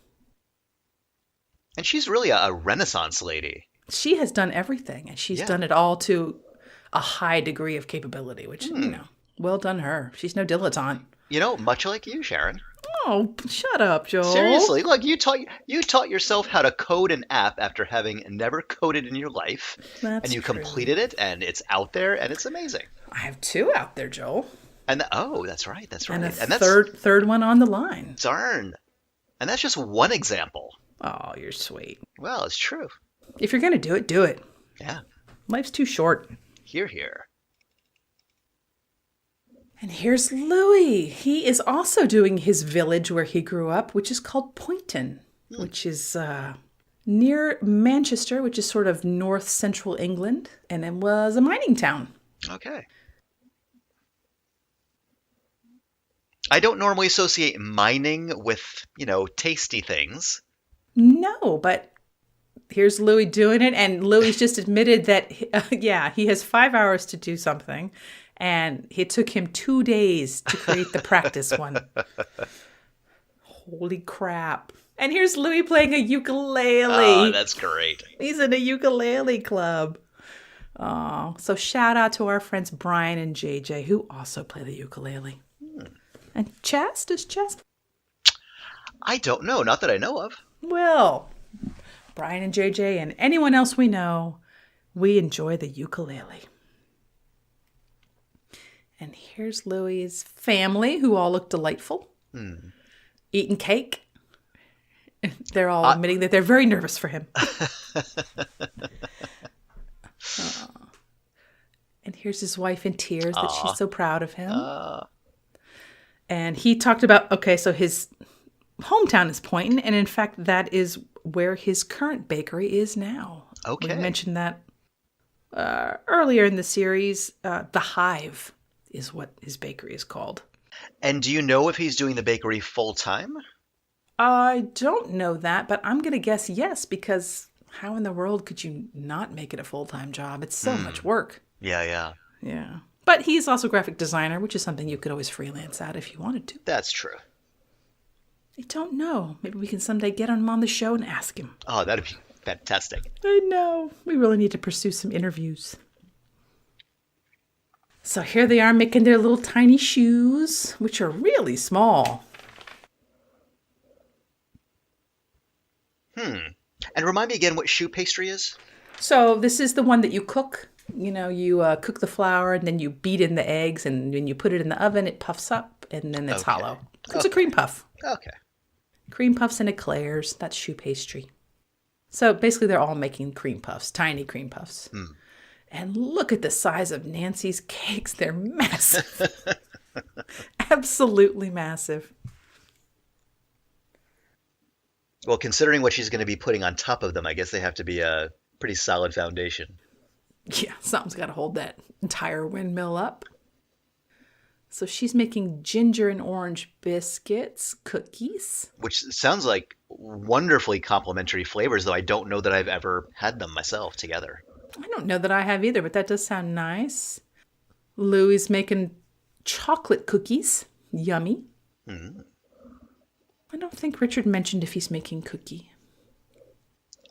And she's really a Renaissance lady. She has done everything, and she's done it all to a high degree of capability, which, well done her. She's no dilettante. Much like you, Sharon. Oh, shut up, Joel. Seriously, look, you taught yourself how to code an app after having never coded in your life. That's and you true. completed it, and it's out there, and it's amazing. I have 2 out there, Joel. And that's right. And a that's third one on the line. darn. And that's just one example. Oh, you're sweet. Well, it's true. If you're going to do it, do it. Yeah. Life's too short. Here. And here's Louis. He is also doing his village where he grew up, which is called Poynton, which is near Manchester, which is sort of north central England, and it was a mining town. Okay. I don't normally associate mining with, tasty things. No, but here's Louis doing it, and Louis just admitted that, he has 5 hours to do something. And it took him 2 days to create the practice one. Holy crap. And here's Louis playing a ukulele. Oh, that's great. He's in a ukulele club. Oh, so shout out to our friends Brian and JJ, who also play the ukulele. And Chess? Does Chess? I don't know. Not that I know of. Well, Brian and JJ and anyone else we know, we enjoy the ukulele. And here's Louie's family, who all look delightful, eating cake. They're all admitting that they're very nervous for him. And here's his wife in tears that she's so proud of him. And he talked about, okay, so his hometown is Poynton, and in fact, that is where his current bakery is now. Okay. We mentioned that earlier in the series. The Hive is what his bakery is called. And do you know if he's doing the bakery full time? I don't know that, but I'm going to guess yes, because how in the world could you not make it a full-time job? It's so much work. Yeah. Yeah. But he's also a graphic designer, which is something you could always freelance at if you wanted to. That's true. I don't know. Maybe we can someday get him on the show and ask him. Oh, that'd be fantastic. I know. We really need to pursue some interviews. So here they are making their little tiny shoes, which are really small. And remind me again what shoe pastry is? So this is the one that you cook. You know, you cook the flour and then you beat in the eggs, and when you put it in the oven, it puffs up and then it's hollow. It's a cream puff. Okay. Cream puffs and eclairs. That's shoe pastry. So basically they're all making cream puffs, tiny cream puffs. And look at the size of Nancy's cakes. They're massive. Absolutely massive. Well, considering what she's going to be putting on top of them, I guess they have to be a pretty solid foundation. Yeah, something's got to hold that entire windmill up. So she's making ginger and orange biscuits, cookies. Which sounds like wonderfully complementary flavors, though I don't know that I've ever had them myself together. I don't know that I have either, but that does sound nice. Louie's making chocolate cookies. Yummy. I don't think Richard mentioned if he's making cookie.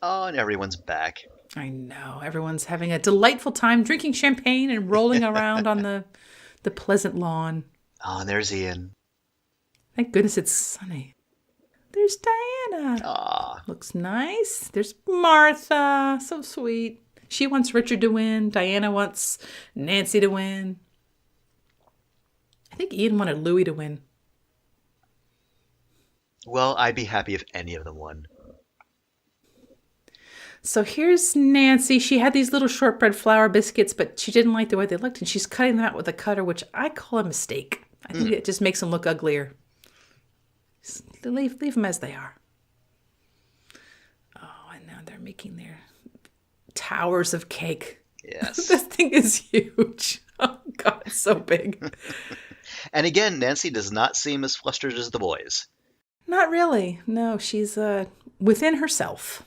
Oh, and everyone's back. I know. Everyone's having a delightful time drinking champagne and rolling around on the pleasant lawn. Oh, and there's Ian. Thank goodness it's sunny. There's Diana. Aw. Looks nice. There's Martha. So sweet. She wants Richard to win. Diana wants Nancy to win. I think Ian wanted Louie to win. Well, I'd be happy if any of them won. So here's Nancy. She had these little shortbread flour biscuits, but she didn't like the way they looked, and she's cutting them out with a cutter, which I call a mistake. I think it just makes them look uglier. Just leave them as they are. Oh, and now they're making their towers of cake. Yes. This thing is huge. Oh, God, it's so big. And again, Nancy does not seem as flustered as the boys. Not really. No, she's within herself.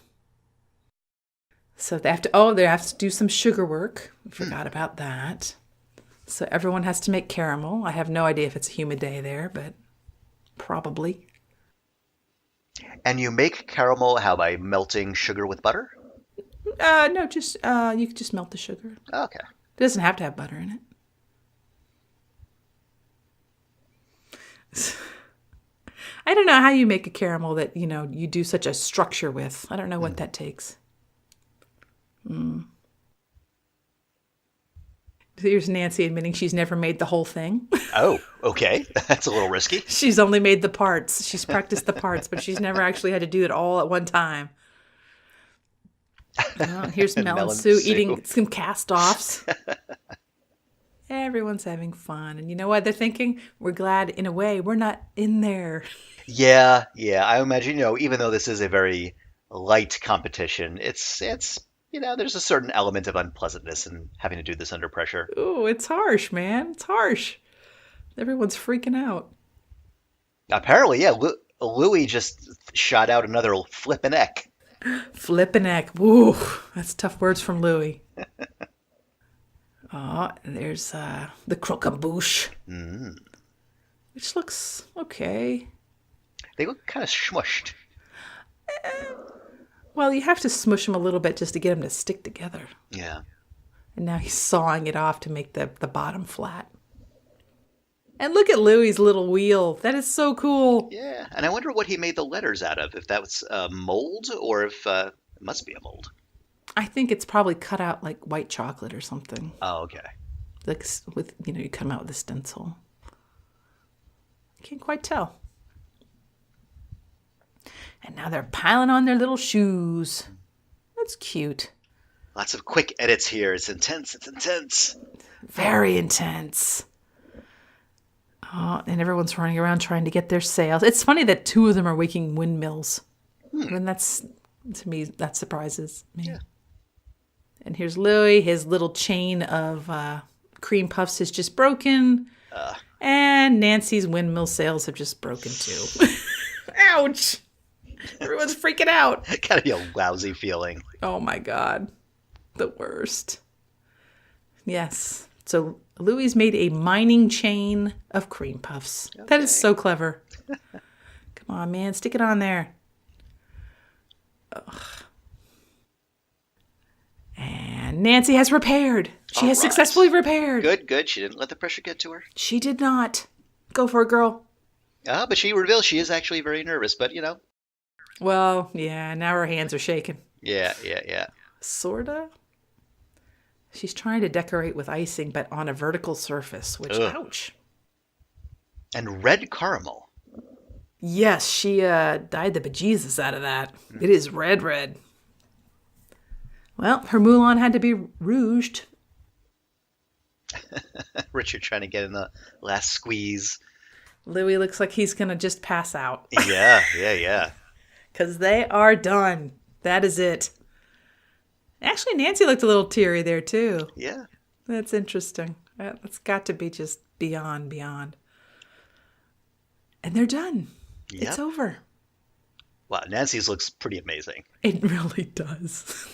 So they have to do some sugar work. I forgot about that. So everyone has to make caramel. I have no idea if it's a humid day there, but probably. And you make caramel how, by melting sugar with butter? No, just you can just melt the sugar. Okay. It doesn't have to have butter in it. I don't know how you make a caramel that, you do such a structure with. I don't know what that takes. Here's Nancy admitting she's never made the whole thing. Oh, okay. That's a little risky. She's only made the parts. She's practiced the parts, but she's never actually had to do it all at one time. Well, here's Mel and Sue eating some cast-offs. Everyone's having fun. And you know what they're thinking? We're glad, in a way, we're not in there. Yeah. I imagine, even though this is a very light competition, it's there's a certain element of unpleasantness in having to do this under pressure. Ooh, it's harsh, man. It's harsh. Everyone's freaking out. Apparently, yeah. Louie just shot out another flippin' eck. Flippin' eck. Woo, that's tough words from Louie. Oh, and there's the croquembouche, which looks okay. They look kind of smushed. Well, you have to smush them a little bit just to get them to stick together. Yeah. And now he's sawing it off to make the bottom flat. And look at Louie's little wheel. That is so cool. Yeah, and I wonder what he made the letters out of. If that was a mold, or if it must be a mold. I think it's probably cut out like white chocolate or something. Oh, okay. Like with, you come out with a stencil. Can't quite tell. And now they're piling on their little shoes. That's cute. Lots of quick edits here. It's intense. It's intense. Very intense. Oh, and everyone's running around trying to get their sails. It's funny that 2 of them are making windmills. And that's, to me, that surprises me. Yeah. And here's Louis. His little chain of cream puffs is just broken. And Nancy's windmill sails have just broken too. Ouch. Everyone's freaking out. Gotta be a lousy feeling. Oh my God. The worst. Yes. So Louis made a mining chain of cream puffs. Okay. That is so clever. Come on, man. Stick it on there. Ugh. And Nancy has repaired. She has successfully repaired. Good. She didn't let the pressure get to her. She did not. Go for it, girl. But she reveals she is actually very nervous, but Well, yeah, now her hands are shaking. Yeah. Sorta. She's trying to decorate with icing, but on a vertical surface, which, ouch. And red caramel. Yes, she dyed the bejesus out of that. It is red. Well, her Moulin had to be rouged. Richard trying to get in the last squeeze. Louis looks like he's going to just pass out. Yeah. Because they are done. That is it. Actually, Nancy looked a little teary there, too. Yeah. That's interesting. It's got to be just beyond. And they're done. Yep. It's over. Wow, Nancy's looks pretty amazing. It really does.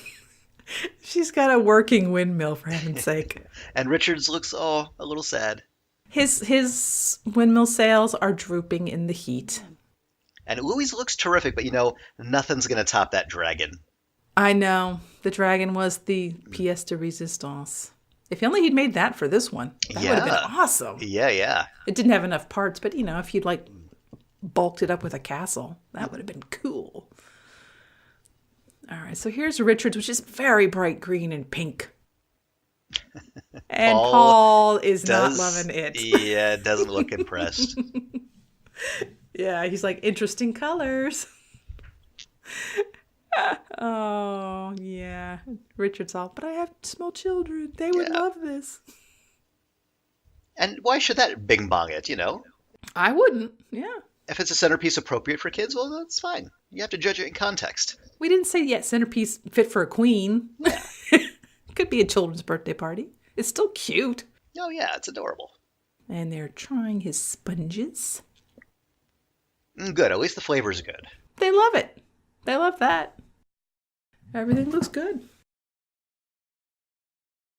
She's got a working windmill, for heaven's sake. And Richard's looks, a little sad. His windmill sails are drooping in the heat. And Louis looks terrific, but nothing's going to top that dragon. I know. The dragon was the pièce de résistance. If only he'd made that for this one. That would have been awesome. Yeah. It didn't have enough parts, but if you'd bulked it up with a castle, that would have been cool. All right, so here's Richard's, which is very bright green and pink. And Paul is not loving it. Yeah, doesn't look impressed. Yeah, he's like, interesting colors. Oh, yeah. Richard's all, but I have small children. They would love this. And why should that bing bong it, I wouldn't, yeah. If it's a centerpiece appropriate for kids, well, that's fine. You have to judge it in context. We didn't say yet centerpiece fit for a queen. It could be a children's birthday party. It's still cute. Oh, yeah, it's adorable. And they're trying his sponges. Good. At least the flavor's good. They love it. They love that. Everything looks good.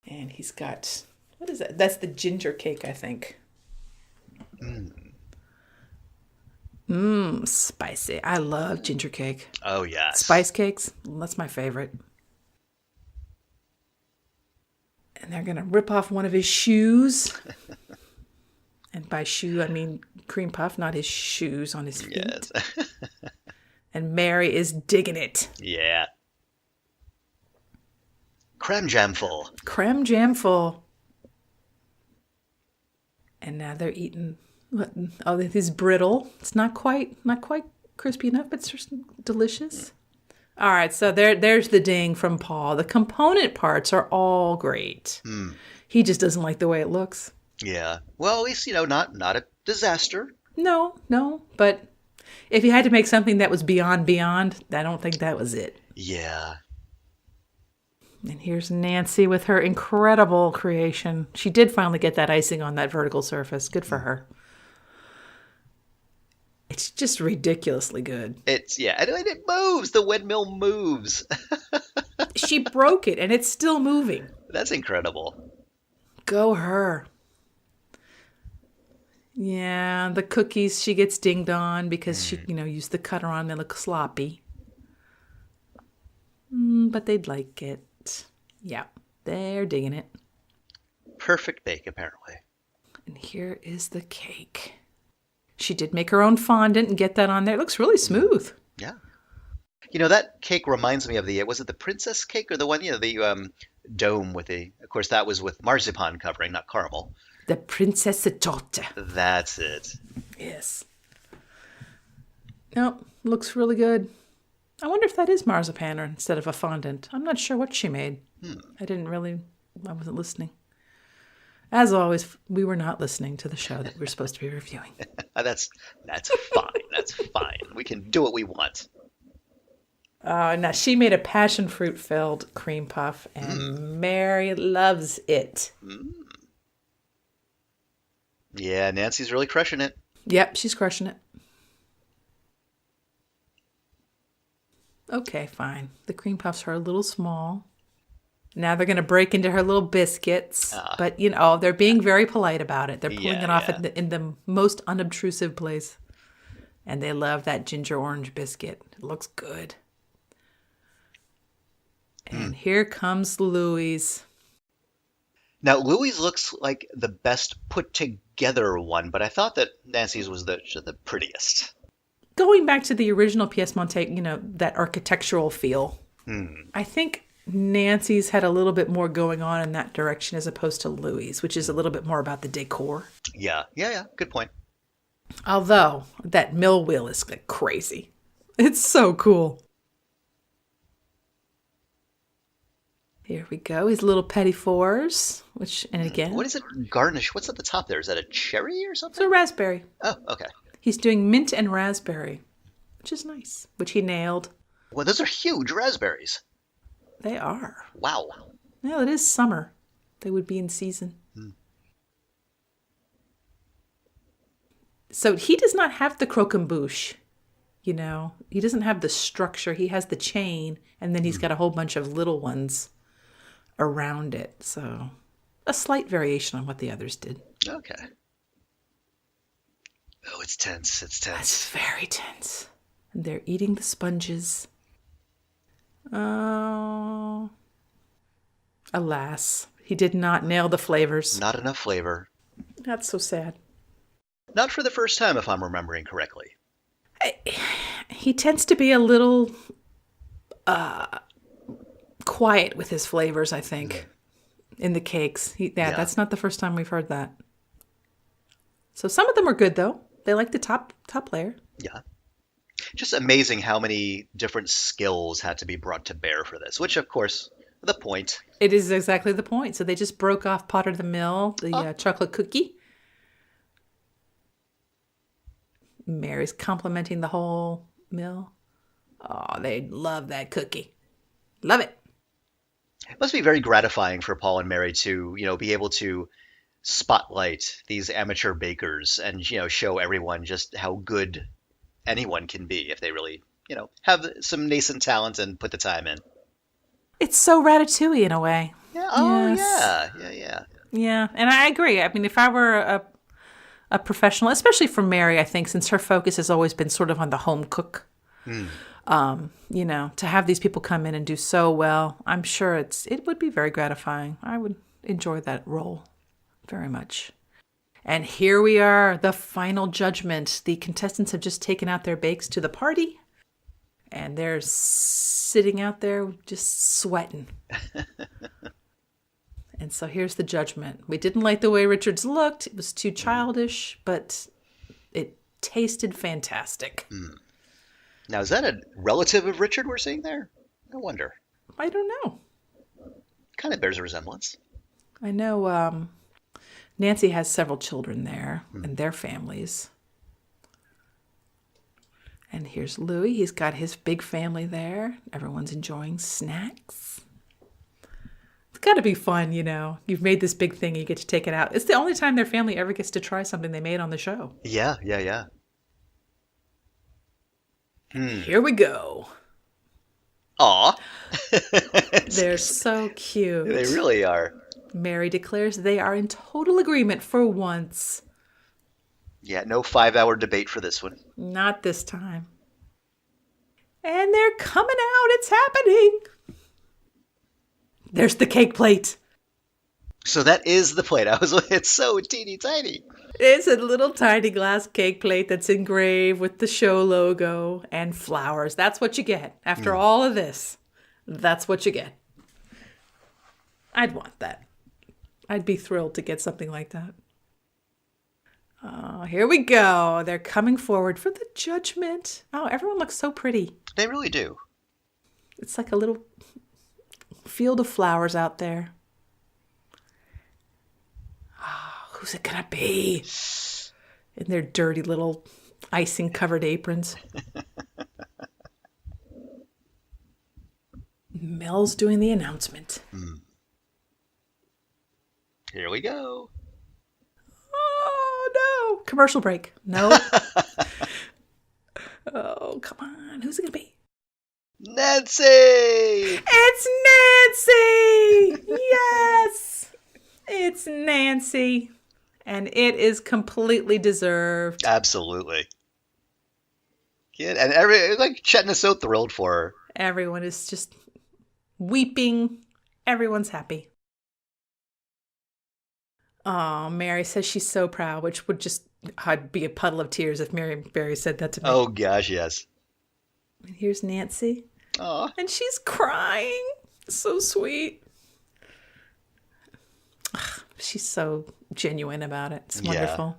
And he's got, what is that? That's the ginger cake, I think. Spicy. I love ginger cake. Oh, yes. Spice cakes, that's my favorite. And they're going to rip off one of his shoes. And by shoe, I mean cream puff, not his shoes on his feet. Yes. And Mary is digging it. Yeah. Creme jam full. Creme jam full. And now they're eating this is brittle. It's not quite crispy enough, but it's just delicious. All right, so there's the ding from Paul. The component parts are all great. He just doesn't like the way it looks. Yeah. Well, at least, not a disaster. No, but if you had to make something that was beyond, I don't think that was it. Yeah. And here's Nancy with her incredible creation. She did finally get that icing on that vertical surface. Good for her. It's just ridiculously good. And it moves. The windmill moves. She broke it, and it's still moving. That's incredible. Go her. Yeah, the cookies she gets dinged on because she, used the cutter on. They look sloppy. But they'd like it. Yeah, they're digging it. Perfect bake, apparently. And here is the cake. She did make her own fondant and get that on there. It looks really smooth. Yeah. That cake reminds me of was it the princess cake or the one, the dome with of course, that was with marzipan covering, not caramel. The Princess Torte. That's it. Yes. No, looks really good. I wonder if that is marzipan or instead of a fondant. I'm not sure what she made. I wasn't listening. As always, we were not listening to the show that we were supposed to be reviewing. That's fine. That's fine. We can do what we want. Now, she made a passion fruit filled cream puff, and Mary loves it. Yeah, Nancy's really crushing it. Yep, she's crushing it. Okay, fine. The cream puffs are a little small. Now they're going to break into her little biscuits. But, they're being very polite about it. They're pulling it off in the most unobtrusive place. And they love that ginger orange biscuit. It looks good. And here comes Louise. Now, Louis looks like the best put together one, but I thought that Nancy's was the prettiest. Going back to the original Pièce Montée, that architectural feel, I think Nancy's had a little bit more going on in that direction as opposed to Louis, which is a little bit more about the decor. Yeah. Good point. Although that mill wheel is like crazy. It's so cool. Here we go. His little petit fours, and again. What is it? Garnish. What's at the top there? Is that a cherry or something? It's a raspberry. Oh, okay. He's doing mint and raspberry, which is nice, which he nailed. Well, those are huge raspberries. They are. Wow. Well, it is summer. They would be in season. So he does not have the croquembouche, He doesn't have the structure. He has the chain, and then he's got a whole bunch of little ones around it. So a slight variation on what the others did. Okay. Oh, it's tense. It's tense. It's very tense. And they're eating the sponges. Oh. Alas, he did not nail the flavors. Not enough flavor. That's so sad. Not for the first time, if I'm remembering correctly. He tends to be a little quiet with his flavors, I think, in the cakes. That's not the first time we've heard that. So some of them are good, though. They like the top layer. Yeah. Just amazing how many different skills had to be brought to bear for this, which, of course, the point. It is exactly the point. So they just broke off pot of the mill, the chocolate cookie. Mary's complimenting the whole mill. Oh, they love that cookie. Love it. It must be very gratifying for Paul and Mary to, be able to spotlight these amateur bakers and, show everyone just how good anyone can be if they really, have some nascent talent and put the time in. It's so Ratatouille in a way. Yeah. Oh, yes. Yeah. Yeah, and I agree. I mean, if I were a professional, especially for Mary, I think, since her focus has always been sort of on the home cook, to have these people come in and do so well, I'm sure it would be very gratifying. I would enjoy that role very much. And here we are, the final judgment. The contestants have just taken out their bakes to the party, and they're sitting out there just sweating. And so here's the judgment. We didn't like the way Richard's looked. It was too childish, but it tasted fantastic. Now, is that a relative of Richard we're seeing there? I wonder. I don't know. Kind of bears a resemblance. I know Nancy has several children there and their families. And here's Louis. He's got his big family there. Everyone's enjoying snacks. It's got to be fun, You've made this big thing and you get to take it out. It's the only time their family ever gets to try something they made on the show. Yeah. Here we go. Aw. They're so cute. They really are. Mary declares they are in total agreement for once. Yeah, no 5-hour debate for this one. Not this time. And they're coming out. It's happening. There's the cake plate. So that is the plate. It's so teeny tiny. It's a little tiny glass cake plate that's engraved with the show logo and flowers. 'That's what you get. After all of this, that's what you get. I'd want that. I'd be thrilled to get something like that. Here we go. They're coming forward for the judgment. Oh, everyone looks so pretty. They really do. It's like a little field of flowers out there. Oh, who's it gonna be? In their dirty little icing-covered aprons. Mel's doing the announcement. Here we go. Oh, no. Commercial break. No. Oh, come on. Who's it going to be? Nancy! It's Nancy! Yes! It's Nancy. And it is completely deserved. Absolutely. Yeah, and Chetna is so thrilled for her. Everyone is just weeping. Everyone's happy. Oh, Mary says she's so proud, which would just I'd be a puddle of tears if Mary Berry said that to me. Oh, gosh, yes. And here's Nancy. Aw. And she's crying. So sweet. Ugh, she's so genuine about it. It's wonderful.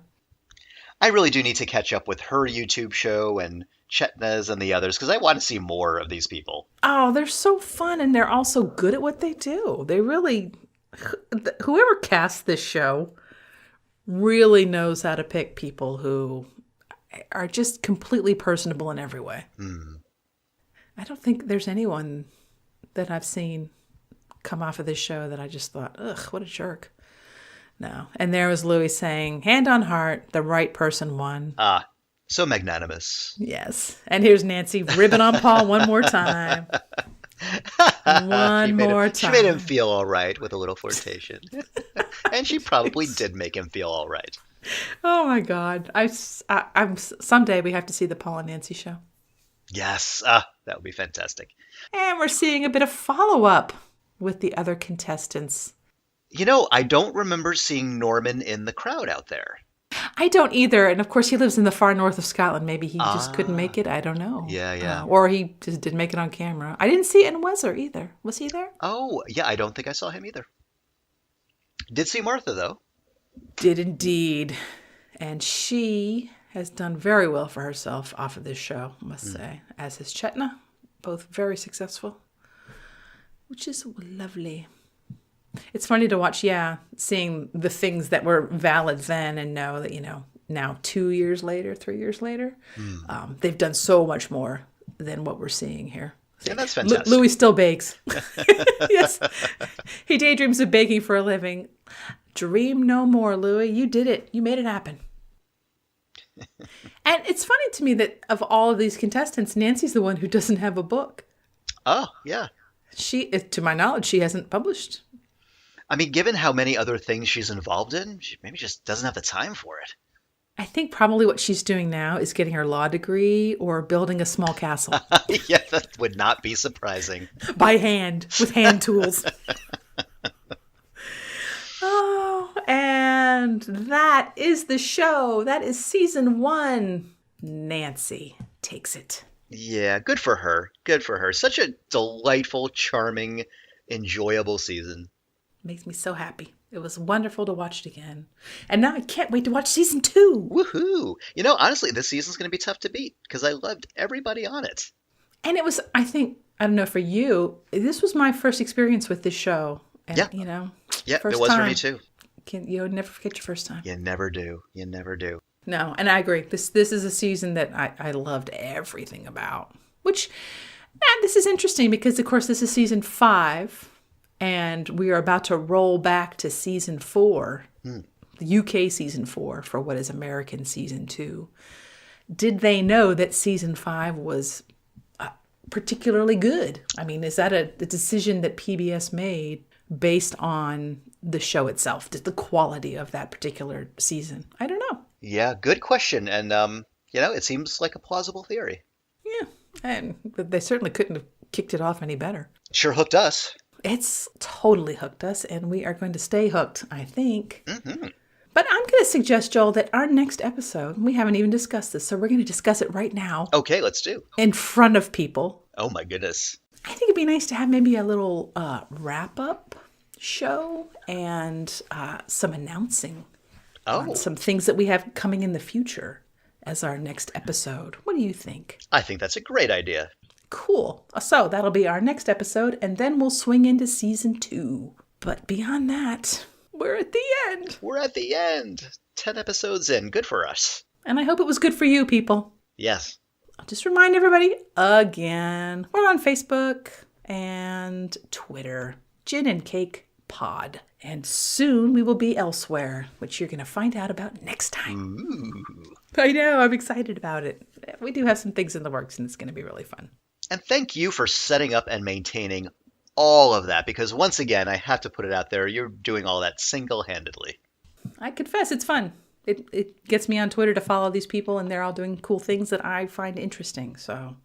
I really do need to catch up with her YouTube show and Chetna's and the others because I want to see more of these people. Oh, they're so fun and they're also good at what they do. They really... Whoever cast this show really knows how to pick people who are just completely personable in every way. I don't think there's anyone that I've seen come off of this show that I just thought, ugh, what a jerk. No. And there was Louis saying, hand on heart, the right person won. Ah, so magnanimous. Yes. And here's Nancy ribbing on Paul one more time. One more time. She made him feel all right with a little flirtation. And she probably did make him feel all right. Oh, my God. I'm someday we have to see the Paul and Nancy show. Yes. That would be fantastic. And we're seeing a bit of follow-up with the other contestants. You know, I don't remember seeing Norman in the crowd out there. I don't either. And of course, he lives in the far north of Scotland. Maybe he just couldn't make it. I don't know. Yeah. Or he just didn't make it on camera. I didn't see Weser either. Was he there? Oh, yeah. I don't think I saw him either. Did see Martha, though. Did indeed. And she has done very well for herself off of this show, I must say. As has Chetna. Both very successful. Which is lovely. It's funny to watch, seeing the things that were valid then and know that, now 2 years later, 3 years later, they've done so much more than what we're seeing here. Yeah, that's fantastic. Louis still bakes. Yes. He daydreams of baking for a living. Dream no more, Louis. You did it. You made it happen. And it's funny to me that of all of these contestants, Nancy's the one who doesn't have a book. Oh, yeah. She, to my knowledge, she hasn't published. I mean, given how many other things she's involved in, she maybe just doesn't have the time for it. I think probably what she's doing now is getting her law degree or building a small castle. Yeah, that would not be surprising. By hand, with hand tools. Oh, and that is the show. That is season 1. Nancy takes it. Yeah, good for her. Good for her. Such a delightful, charming, enjoyable season. Makes me so happy. It was wonderful to watch it again. And now I can't wait to watch season 2. Woohoo! You know, honestly, this season's going to be tough to beat because I loved everybody on it. And it was, I think, I don't know, for you, this was my first experience with this show. And, Yeah, first it was time. for me too. You never forget your first time. You never do. You never do. No, and I agree. This is a season that I loved everything about. Which, this is interesting because, of course, this is season 5. And we are about to roll back to season 4, the UK season 4 for what is American season 2. Did they know that season 5 was particularly good? I mean, is that a decision that PBS made based on the show itself, the quality of that particular season? I don't know. Yeah, good question. And, it seems like a plausible theory. Yeah, and they certainly couldn't have kicked it off any better. Sure hooked us. It's totally hooked us, and we are going to stay hooked, I think. Mm-hmm. But I'm going to suggest, Joel, that our next episode, we haven't even discussed this, so we're going to discuss it right now. Okay, let's do. In front of people. Oh, my goodness. I think it'd be nice to have maybe a little wrap-up show and some announcing on Oh, some things that we have coming in the future as our next episode. What do you think? I think that's a great idea. Cool. So that'll be our next episode, and then we'll swing into season 2. But beyond that, we're at the end. We're at the end. 10 episodes in. Good for us. And I hope it was good for you, people. Yes. I'll just remind everybody again, we're on Facebook and Twitter, Gin and Cake Pod. And soon we will be elsewhere, which you're going to find out about next time. Ooh. I know, I'm excited about it. We do have some things in the works, and it's going to be really fun. And thank you for setting up and maintaining all of that, because once again, I have to put it out there, you're doing all that single-handedly. I confess, it's fun. It gets me on Twitter to follow these people, and they're all doing cool things that I find interesting. So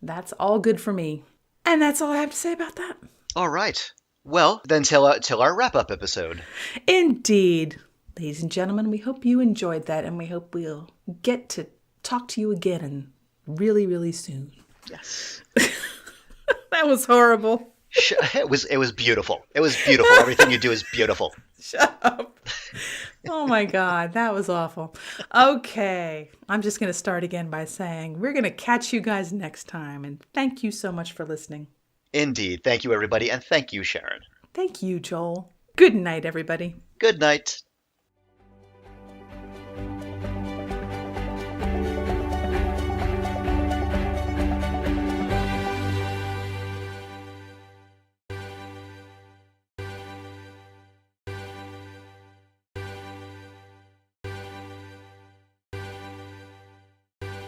that's all good for me. And that's all I have to say about that. All right. Well, then till our wrap-up episode. Indeed. Ladies and gentlemen, we hope you enjoyed that, and we hope we'll get to talk to you again really, really soon. Yes. That was horrible. It was beautiful. It was beautiful. Everything you do is beautiful. Shut up. Oh my God, that was awful. Okay, I'm just going to start again by saying we're going to catch you guys next time, and thank you so much for listening. Indeed. Thank you, everybody, and thank you, Sharon. Thank you, Joel. Good night, everybody. Good night.